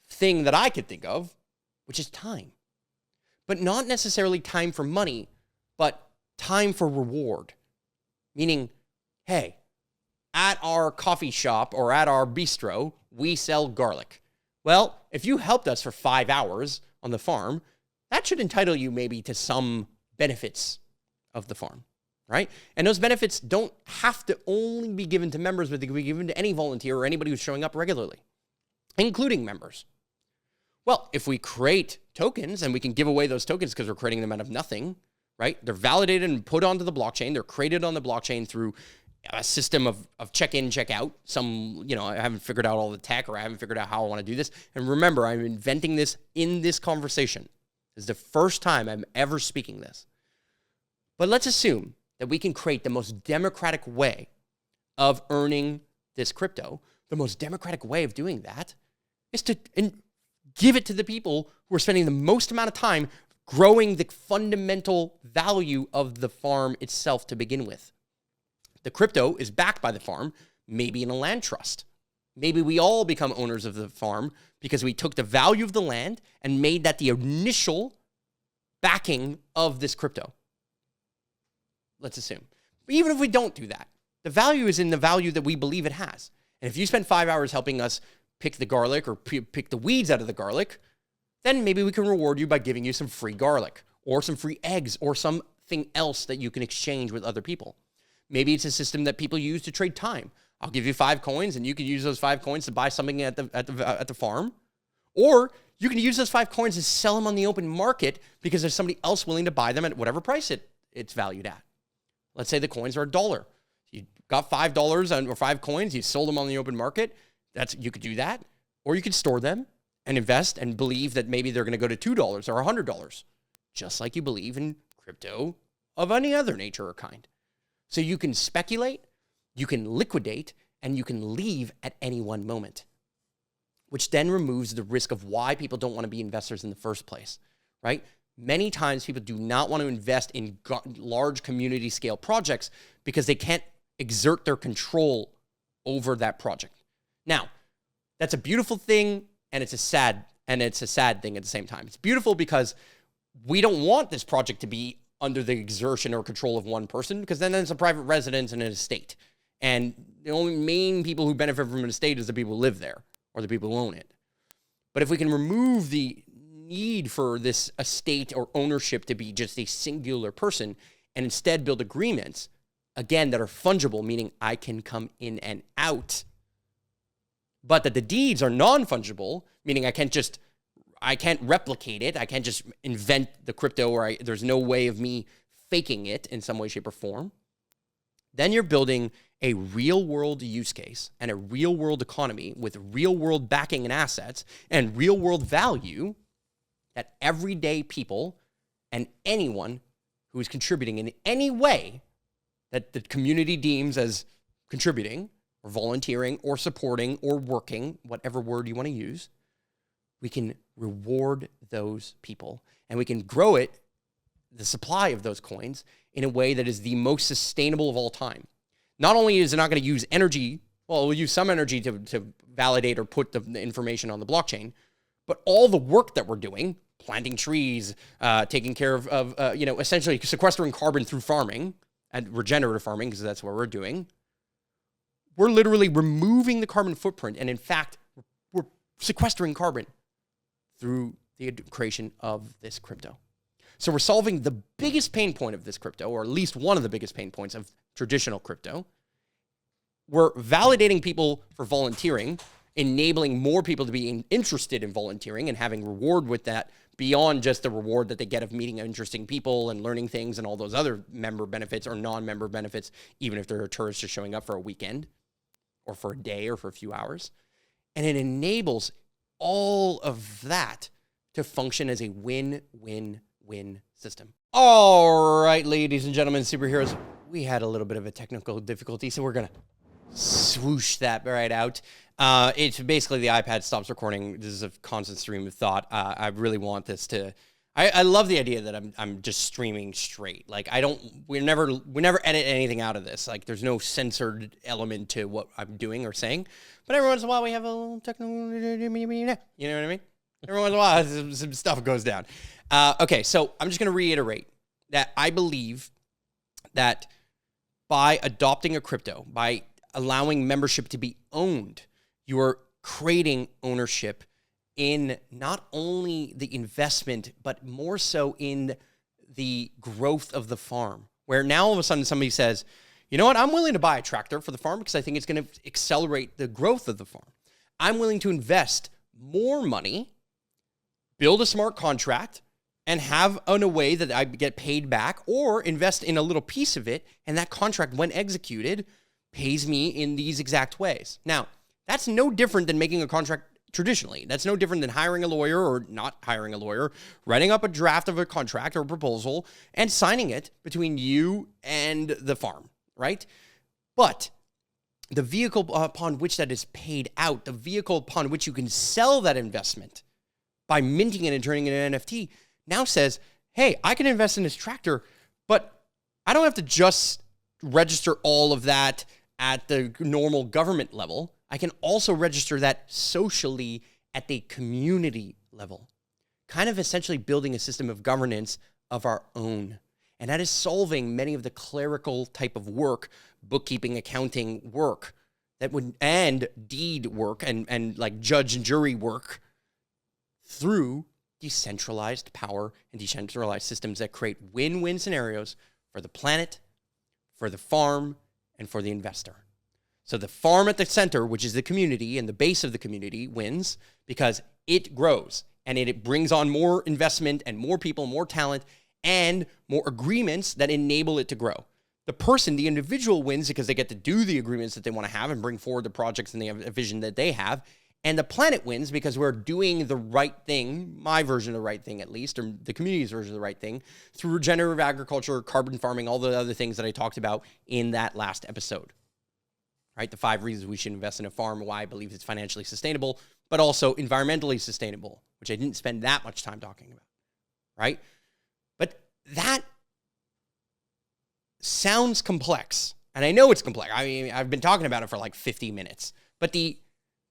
thing that I could think of, which is time. But not necessarily time for money, but time for reward. Meaning, hey, at our coffee shop or at our bistro, we sell garlic. Well, if you helped us for 5 hours on the farm, that should entitle you maybe to some benefits of the farm, right? And those benefits don't have to only be given to members, but they can be given to any volunteer or anybody who's showing up regularly, including members. Well, if we create tokens and we can give away those tokens because we're creating them out of nothing, right? They're validated and put onto the blockchain. They're created on the blockchain through a system of check-in, check-out. I haven't figured out all the tech, or I haven't figured out how I want to do this. And remember, I'm inventing this in this conversation. This is the first time I'm ever speaking this. But let's assume that we can create the most democratic way of earning this crypto. The most democratic way of doing that is to give it to the people who are spending the most amount of time growing the fundamental value of the farm itself to begin with. The crypto is backed by the farm, maybe in a land trust. Maybe we all become owners of the farm because we took the value of the land and made that the initial backing of this crypto. Let's assume. But even if we don't do that, the value is in the value that we believe it has. And if you spend 5 hours helping us pick the garlic or pick the weeds out of the garlic, then maybe we can reward you by giving you some free garlic or some free eggs or something else that you can exchange with other people. Maybe it's a system that people use to trade time. I'll give you 5 coins and you can use those 5 coins to buy something at the farm. Or you can use those 5 coins and sell them on the open market because there's somebody else willing to buy them at whatever price it's valued at. Let's say the coins are $1. You got $5 or 5 coins, you sold them on the open market. You could do that. Or you could store them and invest and believe that maybe they're going to go to $2 or $100, just like you believe in crypto of any other nature or kind. So you can speculate, you can liquidate, and you can leave at any one moment, which then removes the risk of why people don't want to be investors in the first place, right? Many times people do not want to invest in large community scale projects because they can't exert their control over that project. Now, that's a beautiful thing and it's a sad thing at the same time. It's beautiful because we don't want this project to be under the exertion or control of one person, because then it's a private residence and an estate. And the only main people who benefit from an estate is the people who live there or the people who own it. But if we can remove the need for this estate or ownership to be just a singular person and instead build agreements, again, that are fungible, meaning I can come in and out, but that the deeds are non-fungible, meaning I can't replicate it. I can't just invent the crypto, or there's no way of me faking it in some way, shape, or form. Then you're building a real world use case and a real world economy with real world backing and assets and real world value that everyday people and anyone who is contributing in any way that the community deems as contributing or volunteering or supporting or working, whatever word you want to use, we can reward those people and we can grow the supply of those coins in a way that is the most sustainable of all time. Not only is it not going to use energy, well, we'll use some energy to validate or put the information on the blockchain, but all the work that we're doing, planting trees, taking care of essentially sequestering carbon through farming and regenerative farming, because that's what we're doing, we're literally removing the carbon footprint. And in fact, we're sequestering carbon through the creation of this crypto. So we're solving the biggest pain point of this crypto, or at least one of the biggest pain points of traditional crypto. We're validating people for volunteering, enabling more people to be interested in volunteering and having reward with that beyond just the reward that they get of meeting interesting people and learning things and all those other member benefits or non-member benefits, even if they're a tourist just showing up for a weekend or for a day or for a few hours. And it enables all of that to function as a win-win-win system. All right, ladies and gentlemen, superheroes, we had a little bit of a technical difficulty, so we're going to swoosh that right out. It's basically the iPad stops recording. This is a constant stream of thought. I really want this to I love the idea that I'm just streaming straight. Like we never edit anything out of this. Like there's no censored element to what I'm doing or saying. But every once in a while we have a little technical, you know what I mean? Every once in a while some stuff goes down. Okay, so I'm just going to reiterate that I believe that by adopting a crypto, by allowing membership to be owned, you are creating ownership in not only the investment, but more so in the growth of the farm, where now all of a sudden somebody says, you know what, I'm willing to buy a tractor for the farm because I think it's going to accelerate the growth of the farm. I'm willing to invest more money, build a smart contract, and have in a way that I get paid back, or invest in a little piece of it, and that contract, when executed, pays me in these exact ways. Now, that's no different than making a contract traditionally. That's no different than hiring a lawyer or not hiring a lawyer, writing up a draft of a contract or proposal, and signing it between you and the farm, right? But the vehicle upon which that is paid out, the vehicle upon which you can sell that investment by minting it and turning it into an NFT, now says, hey, I can invest in this tractor, but I don't have to just register all of that at the normal government level. I can also register that socially at the community level, kind of essentially building a system of governance of our own. And that is solving many of the clerical type of work, bookkeeping, accounting work, and deed work and like judge and jury work through decentralized power and decentralized systems that create win-win scenarios for the planet, for the farm, and for the investor. So the farm at the center, which is the community and the base of the community, wins because it grows and it brings on more investment and more people, more talent, and more agreements that enable it to grow. The person, the individual, wins because they get to do the agreements that they want to have and bring forward the projects and the vision that they have. And the planet wins because we're doing the right thing, my version of the right thing at least, or the community's version of the right thing, through regenerative agriculture, carbon farming, all the other things that I talked about in that last episode. Right? The 5 reasons we should invest in a farm, why I believe it's financially sustainable, but also environmentally sustainable, which I didn't spend that much time talking about. Right? But that sounds complex. And I know it's complex. I mean, I've been talking about it for like 50 minutes. But the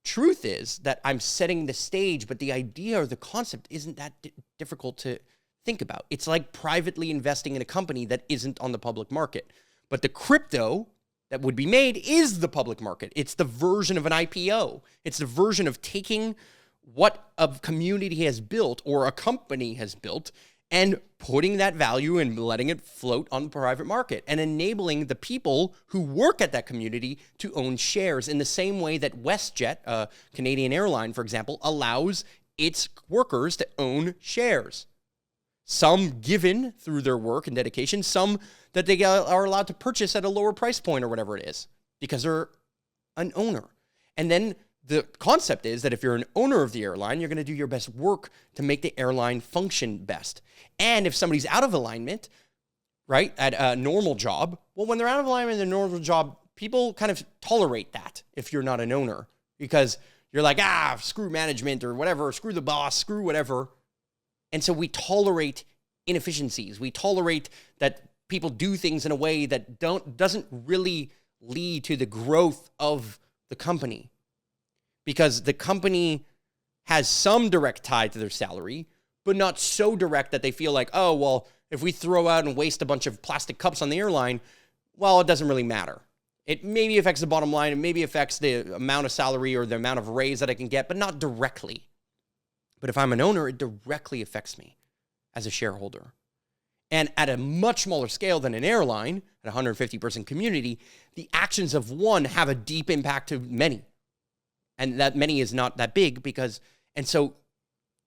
truth is that I'm setting the stage, but the idea or the concept isn't that difficult to think about. It's like privately investing in a company that isn't on the public market. But the crypto that would be made is the public market. It's the version of an IPO. It's the version of taking what a community has built or a company has built and putting that value and letting it float on the private market and enabling the people who work at that community to own shares in the same way that WestJet, a Canadian airline, for example, allows its workers to own shares. Some given through their work and dedication, some that they are allowed to purchase at a lower price point or whatever it is because they're an owner. And then the concept is that if you're an owner of the airline, you're going to do your best work to make the airline function best. And if somebody's out of alignment, right, at a normal job, well, when they're out of alignment in a normal job, people kind of tolerate that if you're not an owner because you're like, screw management or whatever, screw the boss, screw whatever. And so we tolerate inefficiencies. We tolerate that people do things in a way that doesn't really lead to the growth of the company because the company has some direct tie to their salary, but not so direct that they feel like, oh, well, if we throw out and waste a bunch of plastic cups on the airline, well, it doesn't really matter. It maybe affects the bottom line. It maybe affects the amount of salary or the amount of raise that I can get, but not directly. But if I'm an owner, it directly affects me as a shareholder. And at a much smaller scale than an airline, at a 150-person community, the actions of one have a deep impact to many. And that many is not that big and so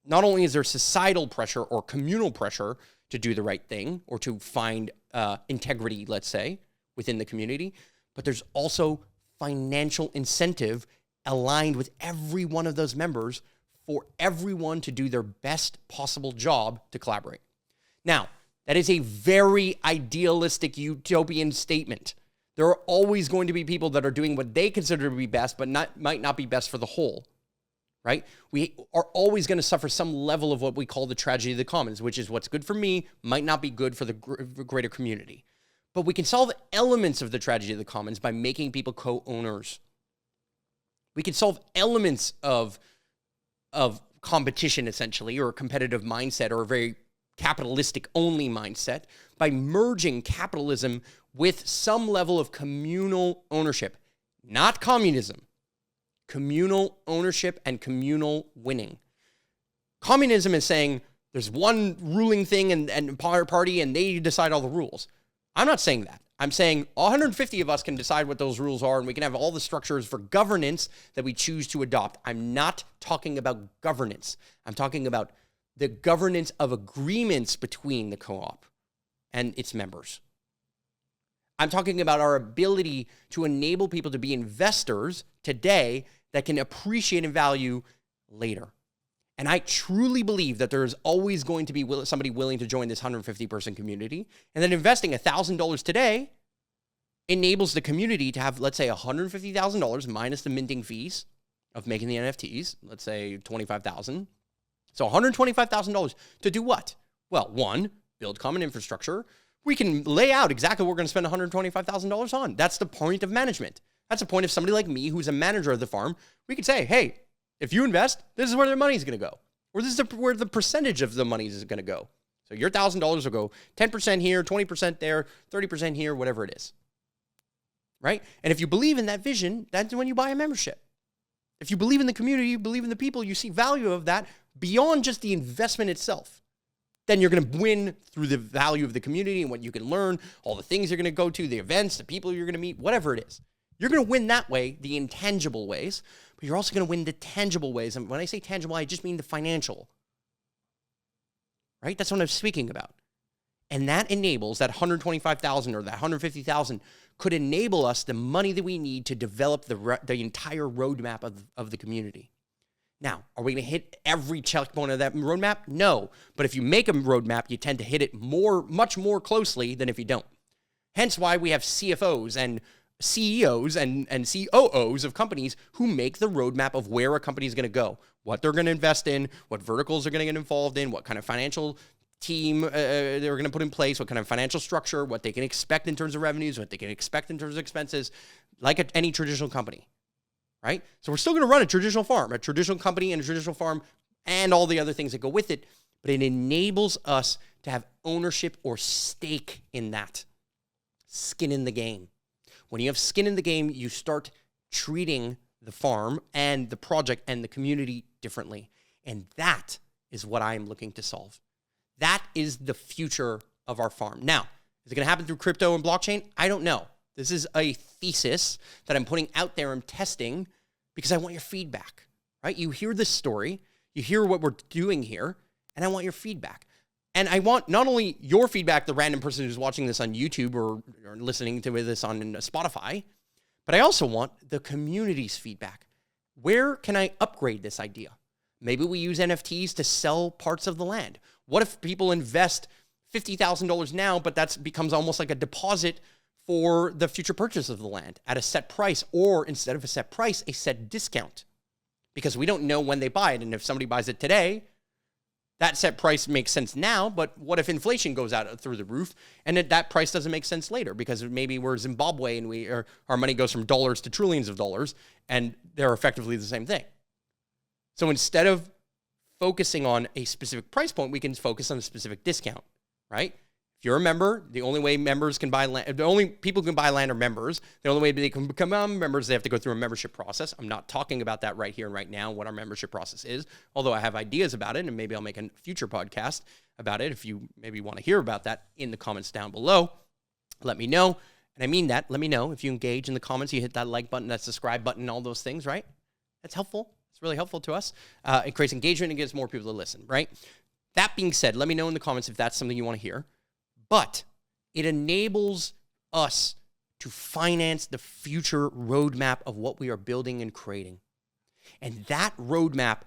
not only is there societal pressure or communal pressure to do the right thing or to find integrity, let's say, within the community, but there's also financial incentive aligned with every one of those members for everyone to do their best possible job to collaborate. Now, that is a very idealistic utopian statement. There are always going to be people that are doing what they consider to be best, but might not be best for the whole. right? We are always going to suffer some level of what we call the tragedy of the commons, which is what's good for me might not be good for the greater community. But we can solve elements of the tragedy of the commons by making people co-owners. We can solve elements of competition, essentially, or a competitive mindset, or a very capitalistic only mindset by merging capitalism with some level of communal ownership, not communism. Communal ownership and communal winning. Communism is saying there's one ruling thing and party and they decide all the rules. I'm not saying that. I'm saying 150 of us can decide what those rules are and we can have all the structures for governance that we choose to adopt. I'm not talking about governance. I'm talking about the governance of agreements between the co-op and its members. I'm talking about our ability to enable people to be investors today that can appreciate and value later. And I truly believe that there is always going to be somebody willing to join this 150-person community, and that investing $1,000 today enables the community to have, let's say, $150,000 minus the minting fees of making the NFTs, let's say $25,000. So $125,000 to do what? Well, one, build common infrastructure. We can lay out exactly what we're going to spend $125,000 on. That's the point of management. That's the point of somebody like me who's a manager of the farm. We could say, hey, if you invest, this is where the money's going to go. Or this is where the percentage of the money is going to go. So your $1,000 will go 10% here, 20% there, 30% here, whatever it is. Right? And if you believe in that vision, that's when you buy a membership. If you believe in the community, you believe in the people, you see value of that beyond just the investment itself, then you're going to win through the value of the community and what you can learn, all the things you're going to go to, the events, the people you're going to meet, whatever it is. You're going to win that way, the intangible ways, but you're also going to win the tangible ways. And when I say tangible, I just mean the financial. Right? That's what I'm speaking about. And that enables that 125,000 or that 150,000 could enable us the money that we need to develop the entire roadmap of the community. Now, are we going to hit every checkpoint of that roadmap? No. But if you make a roadmap, you tend to hit it much more closely than if you don't. Hence why we have CFOs and CEOs and COOs of companies who make the roadmap of where a company is going to go, what they're going to invest in, what verticals they're going to get involved in, what kind of financial team they're going to put in place, what kind of financial structure, what they can expect in terms of revenues, what they can expect in terms of expenses, like any traditional company, right? So we're still going to run a traditional farm, a traditional company and a traditional farm and all the other things that go with it, but it enables us to have ownership or stake in that, skin in the game. When you have skin in the game, you start treating the farm and the project and the community differently. And that is what I am looking to solve. That is the future of our farm. Now, is it going to happen through crypto and blockchain? I don't know. This is a thesis that I'm putting out there and testing because I want your feedback, right? You hear this story, you hear what we're doing here, and I want your feedback. And I want not only your feedback, the random person who's watching this on YouTube or listening to this on Spotify, but I also want the community's feedback. Where can I upgrade this idea? Maybe we use NFTs to sell parts of the land. What if people invest $50,000 now, but that becomes almost like a deposit for the future purchase of the land at a set price, or instead of a set price, a set discount? Because we don't know when they buy it. And if somebody buys it today, that set price makes sense now, but what if inflation goes out through the roof and that price doesn't make sense later because maybe we're Zimbabwe and our money goes from dollars to trillions of dollars and they're effectively the same thing. So instead of focusing on a specific price point, we can focus on a specific discount, right? If you're a member, the only way members can buy land, the only people who can buy land are members. The only way they can become members, they have to go through a membership process. I'm not talking about that right here and right now, what our membership process is, although I have ideas about it, and maybe I'll make a future podcast about it. If you maybe want to hear about that in the comments down below, let me know. And I mean that. Let me know. If you engage in the comments, you hit that like button, that subscribe button, all those things, right? That's helpful. It's really helpful to us. It creates engagement and gets more people to listen, right? That being said, let me know in the comments if that's something you want to hear. But it enables us to finance the future roadmap of what we are building and creating. And that roadmap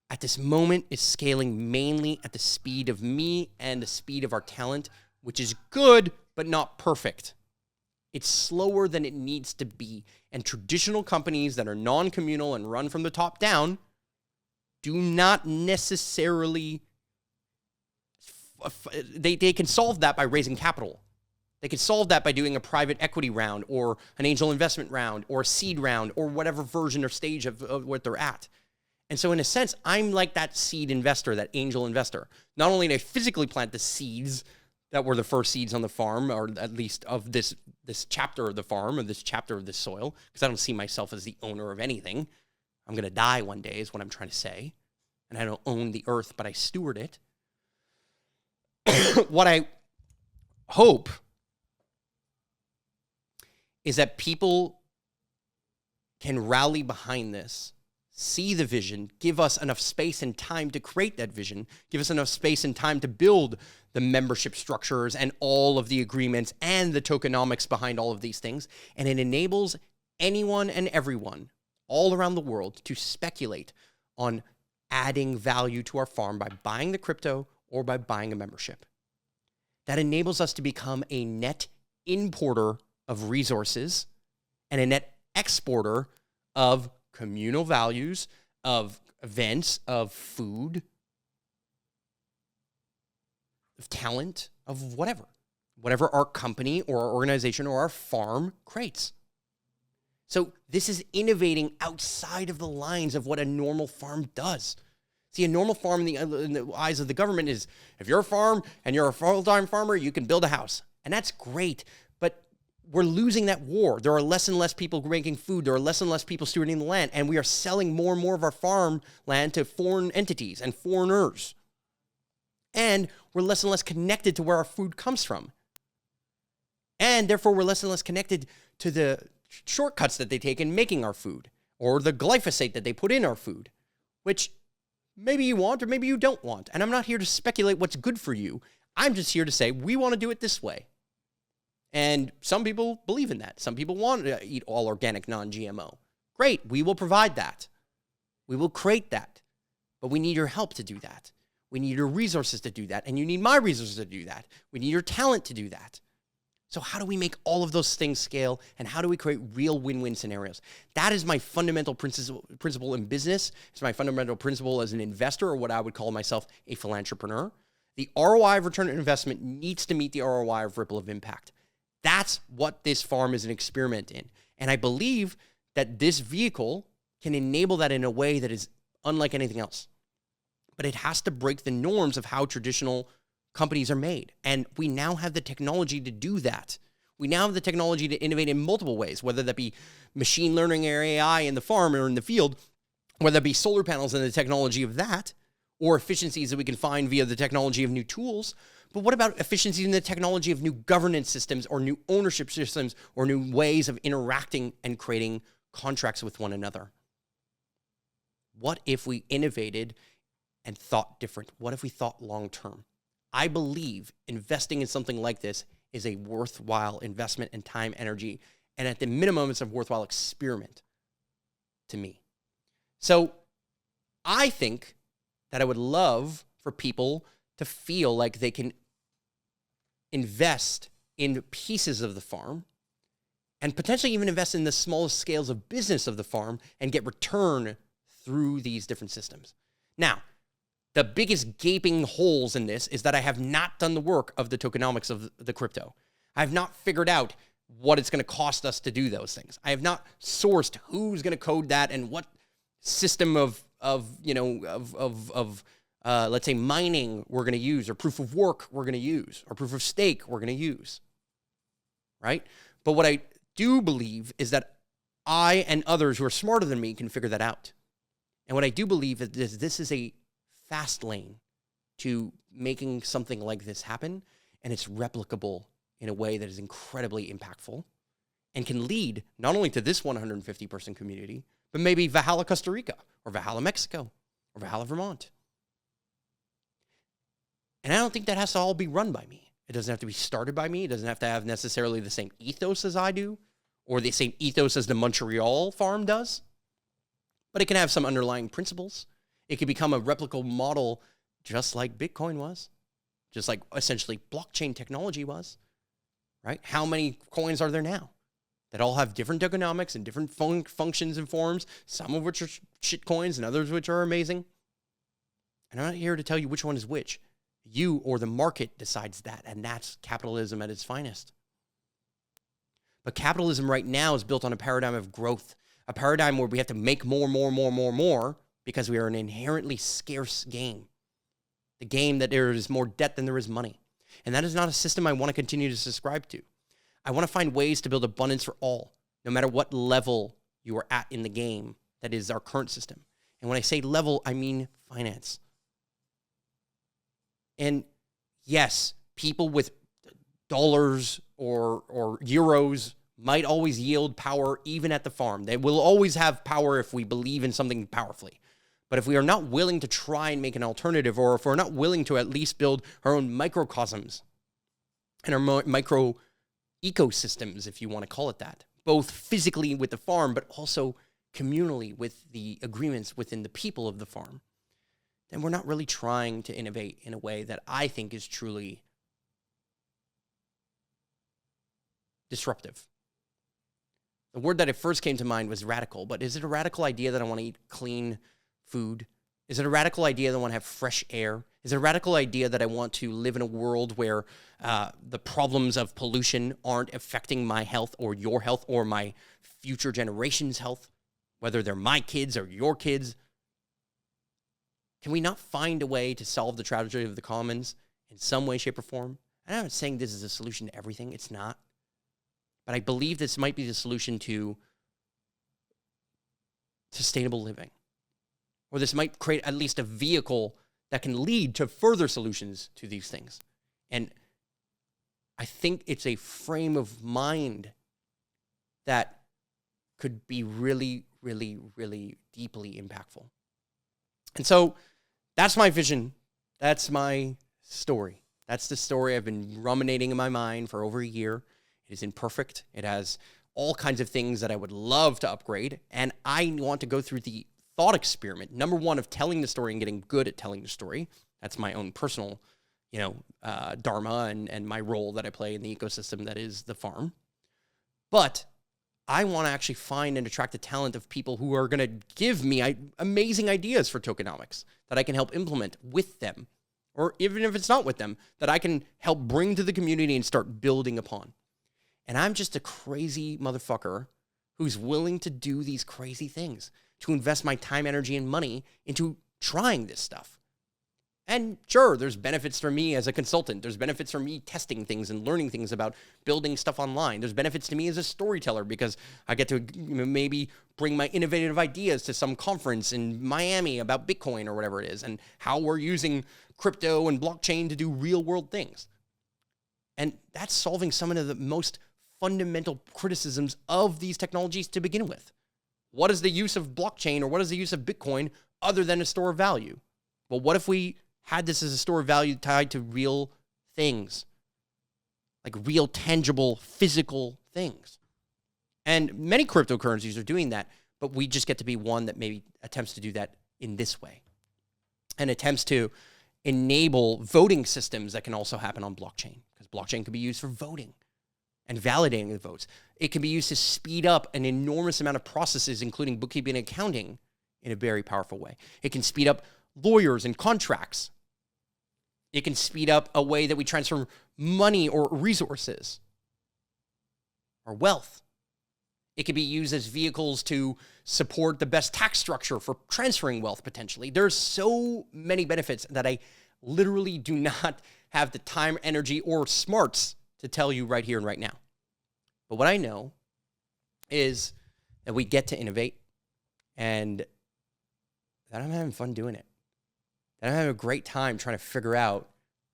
at this moment is scaling mainly at the speed of me and the speed of our talent, which is good, but not perfect. It's slower than it needs to be. And traditional companies that are non-communal and run from the top down do not necessarily, they can solve that by raising capital. They can solve that by doing a private equity round or an angel investment round or a seed round or whatever version or stage of what they're at. And so in a sense, I'm like that seed investor, that angel investor. Not only did I physically plant the seeds that were the first seeds on the farm, or at least of this chapter of the farm or this chapter of this soil, because I don't see myself as the owner of anything. I'm going to die one day is what I'm trying to say. And I don't own the earth, but I steward it. What I hope is that people can rally behind this, see the vision, give us enough space and time to create that vision, give us enough space and time to build the membership structures and all of the agreements and the tokenomics behind all of these things. And it enables anyone and everyone all around the world to speculate on adding value to our farm by buying the crypto or by buying a membership. That enables us to become a net importer of resources and a net exporter of communal values, of events, of food, of talent, of whatever our company or our organization or our farm creates. So this is innovating outside of the lines of what a normal farm does. See, a normal farm in the eyes of the government is, if you're a farm and you're a full-time farmer, you can build a house. And that's great, but we're losing that war. There are less and less people making food. There are less and less people stewarding the land. And we are selling more and more of our farm land to foreign entities and foreigners. And we're less and less connected to where our food comes from. And therefore, we're less and less connected to the shortcuts that they take in making our food, or the glyphosate that they put in our food, which maybe you want or maybe you don't want. And I'm not here to speculate what's good for you. I'm just here to say we want to do it this way. And some people believe in that. Some people want to eat all organic, non-GMO. Great, we will provide that. We will create that. But we need your help to do that. We need your resources to do that. And you need my resources to do that. We need your talent to do that. So how do we make all of those things scale, and how do we create real win-win scenarios? That is my fundamental principle in business. It's my fundamental principle as an investor, or what I would call myself a philanthropreneur. The ROI of return on investment needs to meet the ROI of ripple of impact. That's what this farm is an experiment in. And I believe that this vehicle can enable that in a way that is unlike anything else. But it has to break the norms of how traditional companies are made. And we now have the technology to do that. We now have the technology to innovate in multiple ways, whether that be machine learning or AI in the farm or in the field, whether that be solar panels and the technology of that, or efficiencies that we can find via the technology of new tools. But what about efficiencies in the technology of new governance systems or new ownership systems or new ways of interacting and creating contracts with one another? What if we innovated and thought different? What if we thought long-term? I believe investing in something like this is a worthwhile investment in time, energy, and at the minimum, it's a worthwhile experiment to me. So I think that I would love for people to feel like they can invest in pieces of the farm and potentially even invest in the smallest scales of business of the farm and get return through these different systems. Now, the biggest gaping holes in this is that I have not done the work of the tokenomics of the crypto. I have not figured out what it's going to cost us to do those things. I have not sourced who's going to code that and what system of let's say mining we're going to use, or proof of work we're going to use, or proof of stake we're going to use, right? But what I do believe is that I and others who are smarter than me can figure that out. And what I do believe is this is a fast lane to making something like this happen, and it's replicable in a way that is incredibly impactful and can lead not only to this 150-person community, but maybe Valhalla, Costa Rica, or Valhalla, Mexico, or Valhalla, Vermont. And I don't think that has to all be run by me. It doesn't have to be started by me. It doesn't have to have necessarily the same ethos as I do, or the same ethos as the Montreal farm does. But it can have some underlying principles. It could become a replicable model just like Bitcoin was, just like essentially blockchain technology was, right? How many coins are there now that all have different economics and different functions and forms, some of which are shit coins and others which are amazing? And I'm not here to tell you which one is which. You or the market decides that, and that's capitalism at its finest. But capitalism right now is built on a paradigm of growth, a paradigm where we have to make more because we are an inherently scarce game. The game that there is more debt than there is money. And that is not a system I want to continue to subscribe to. I want to find ways to build abundance for all, no matter what level you are at in the game that is our current system. And when I say level, I mean finance. And yes, people with dollars or euros might always yield power even at the farm. They will always have power if we believe in something powerfully. But if we are not willing to try and make an alternative, or if we're not willing to at least build our own microcosms and our micro ecosystems, if you want to call it that, both physically with the farm, but also communally with the agreements within the people of the farm, then we're not really trying to innovate in a way that I think is truly disruptive. The word that first came to mind was radical, but is it a radical idea that I want to eat clean food? Is it a radical idea that I want to have fresh air? Is it a radical idea that I want to live in a world where the problems of pollution aren't affecting my health or your health or my future generations' health, whether they're my kids or your kids? Can we not find a way to solve the tragedy of the commons in some way, shape, or form? I'm not saying this is a solution to everything. It's not. But I believe this might be the solution to sustainable living. Or this might create at least a vehicle that can lead to further solutions to these things. And I think it's a frame of mind that could be really, really, really deeply impactful. And so that's my vision. That's my story. That's the story I've been ruminating in my mind for over a year. It is imperfect. It has all kinds of things that I would love to upgrade. And I want to go through the thought experiment, number one, of telling the story and getting good at telling the story. That's my own personal, dharma and my role that I play in the ecosystem that is the farm. But I want to actually find and attract the talent of people who are going to give me amazing ideas for tokenomics that I can help implement with them. Or even if it's not with them, that I can help bring to the community and start building upon. And I'm just a crazy motherfucker who's willing to do these crazy things, to invest my time, energy, and money into trying this stuff. And sure, there's benefits for me as a consultant. There's benefits for me testing things and learning things about building stuff online. There's benefits to me as a storyteller because I get to maybe bring my innovative ideas to some conference in Miami about Bitcoin or whatever it is, and how we're using crypto and blockchain to do real world things. And that's solving some of the most fundamental criticisms of these technologies to begin with. What is the use of blockchain, or what is the use of Bitcoin other than a store of value? Well, what if we had this as a store of value tied to real things, like real, tangible, physical things? And many cryptocurrencies are doing that, but we just get to be one that maybe attempts to do that in this way and attempts to enable voting systems that can also happen on blockchain, because blockchain can be used for voting and validating the votes. It can be used to speed up an enormous amount of processes, including bookkeeping and accounting, in a very powerful way. It can speed up lawyers and contracts. It can speed up a way that we transfer money or resources or wealth. It can be used as vehicles to support the best tax structure for transferring wealth, potentially. There's so many benefits that I literally do not have the time, energy, or smarts to tell you right here and right now. But what I know is that we get to innovate, and that I'm having fun doing it. That I'm having a great time trying to figure out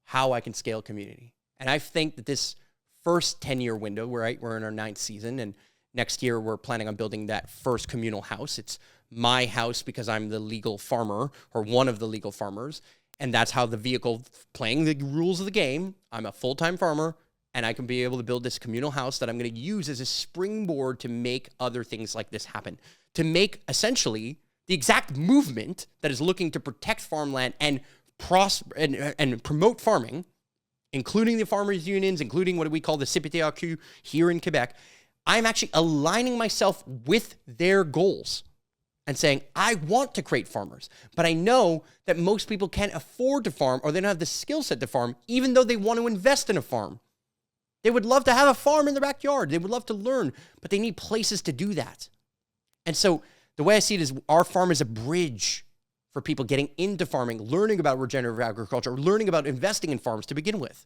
how I can scale community. And I think that this first 10-year window, we're in our 9th season, and next year we're planning on building that first communal house. It's my house because I'm the legal farmer, or one of the legal farmers, and that's how the vehicle, playing the rules of the game, I'm a full-time farmer, and I can be able to build this communal house that I'm going to use as a springboard to make other things like this happen, to make essentially the exact movement that is looking to protect farmland and prosper and promote farming including the farmers unions, including what we call the CPTRQ here in Quebec, I'm actually aligning myself with their goals and saying, I want to create farmers, but I know that most people can't afford to farm or they don't have the skill set to farm, even though they want to invest in a farm. They would love to have a farm in their backyard. They would love to learn, but they need places to do that. And so the way I see it is our farm is a bridge for people getting into farming, learning about regenerative agriculture, learning about investing in farms to begin with.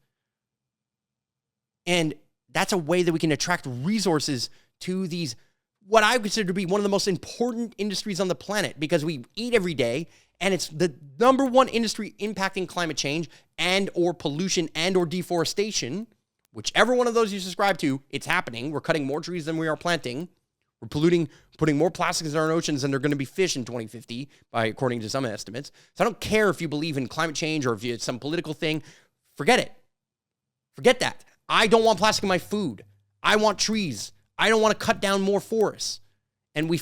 And that's a way that we can attract resources to these, what I consider to be one of the most important industries on the planet, because we eat every day and it's the number one industry impacting climate change and or pollution and or deforestation. Whichever one of those you subscribe to, it's happening. We're cutting more trees than we are planting. We're polluting, putting more plastics in our oceans than there are going to be fish in 2050, according to some estimates. So I don't care if you believe in climate change or if it's some political thing. Forget it. Forget that. I don't want plastic in my food. I want trees. I don't want to cut down more forests. And we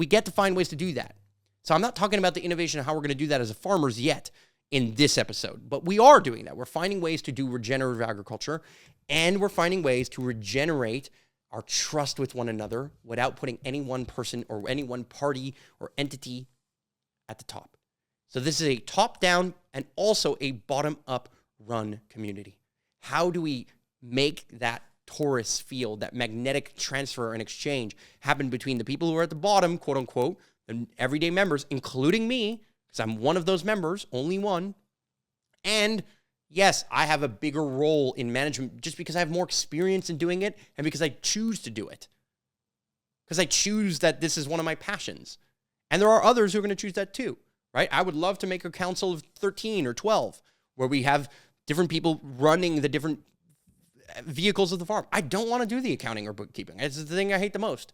get to find ways to do that. So I'm not talking about the innovation of how we're going to do that as farmers yet in this episode, but we are doing that. We're finding ways to do regenerative agriculture, and we're finding ways to regenerate our trust with one another without putting any one person or any one party or entity at the top. So this is a top-down and also a bottom-up run community. How do we make that torus field, that magnetic transfer and exchange happen between the people who are at the bottom, quote unquote, the everyday members, including me, because I'm one of those members, only one, and yes, I have a bigger role in management just because I have more experience in doing it and because I choose to do it. Because I choose that this is one of my passions. And there are others who are going to choose that too, right? I would love to make a council of 13 or 12 where we have different people running the different vehicles of the farm. I don't want to do the accounting or bookkeeping. It's the thing I hate the most.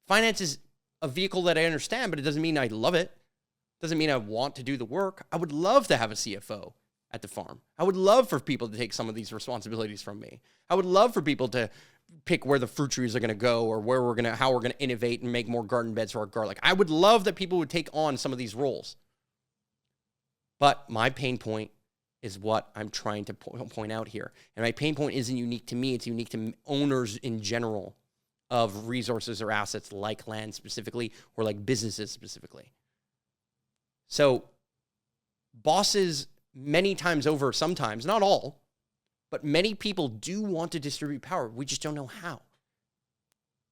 Finance is a vehicle that I understand, but it doesn't mean I love it. It doesn't mean I want to do the work. I would love to have a CFO at the farm. I would love for people to take some of these responsibilities from me. I would love for people to pick where the fruit trees are going to go or how we're going to innovate and make more garden beds for our garlic. I would love that people would take on some of these roles. But my pain point is what I'm trying to point out here. And my pain point isn't unique to me. It's unique to owners in general of resources or assets like land specifically or like businesses specifically. So bosses many times over, sometimes, not all, but many people do want to distribute power. We just don't know how.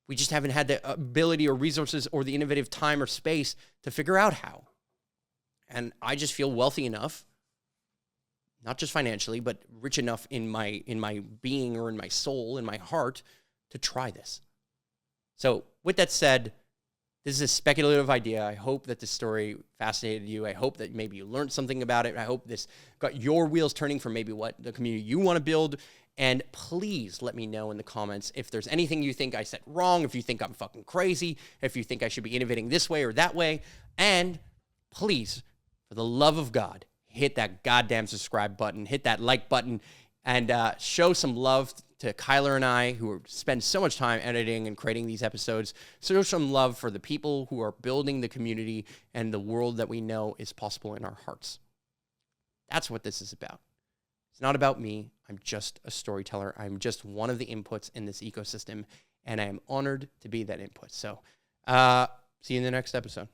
We just haven't had the ability or resources or the innovative time or space to figure out how. And I just feel wealthy enough, not just financially, but rich enough in my being or in my soul, in my heart, to try this. So with that said, this is a speculative idea. I hope that this story fascinated you. I hope that maybe you learned something about it. I hope this got your wheels turning for maybe what the community you want to build. And please let me know in the comments if there's anything you think I said wrong, if you think I'm fucking crazy, if you think I should be innovating this way or that way. And please, for the love of God, hit that goddamn subscribe button, hit that like button, and show some love to Kyler and I, who spend so much time editing and creating these episodes. Show some love for the people who are building the community and the world that we know is possible in our hearts. That's what this is about. It's not about me. I'm just a storyteller. I'm just one of the inputs in this ecosystem, and I am honored to be that input. So see you in the next episode.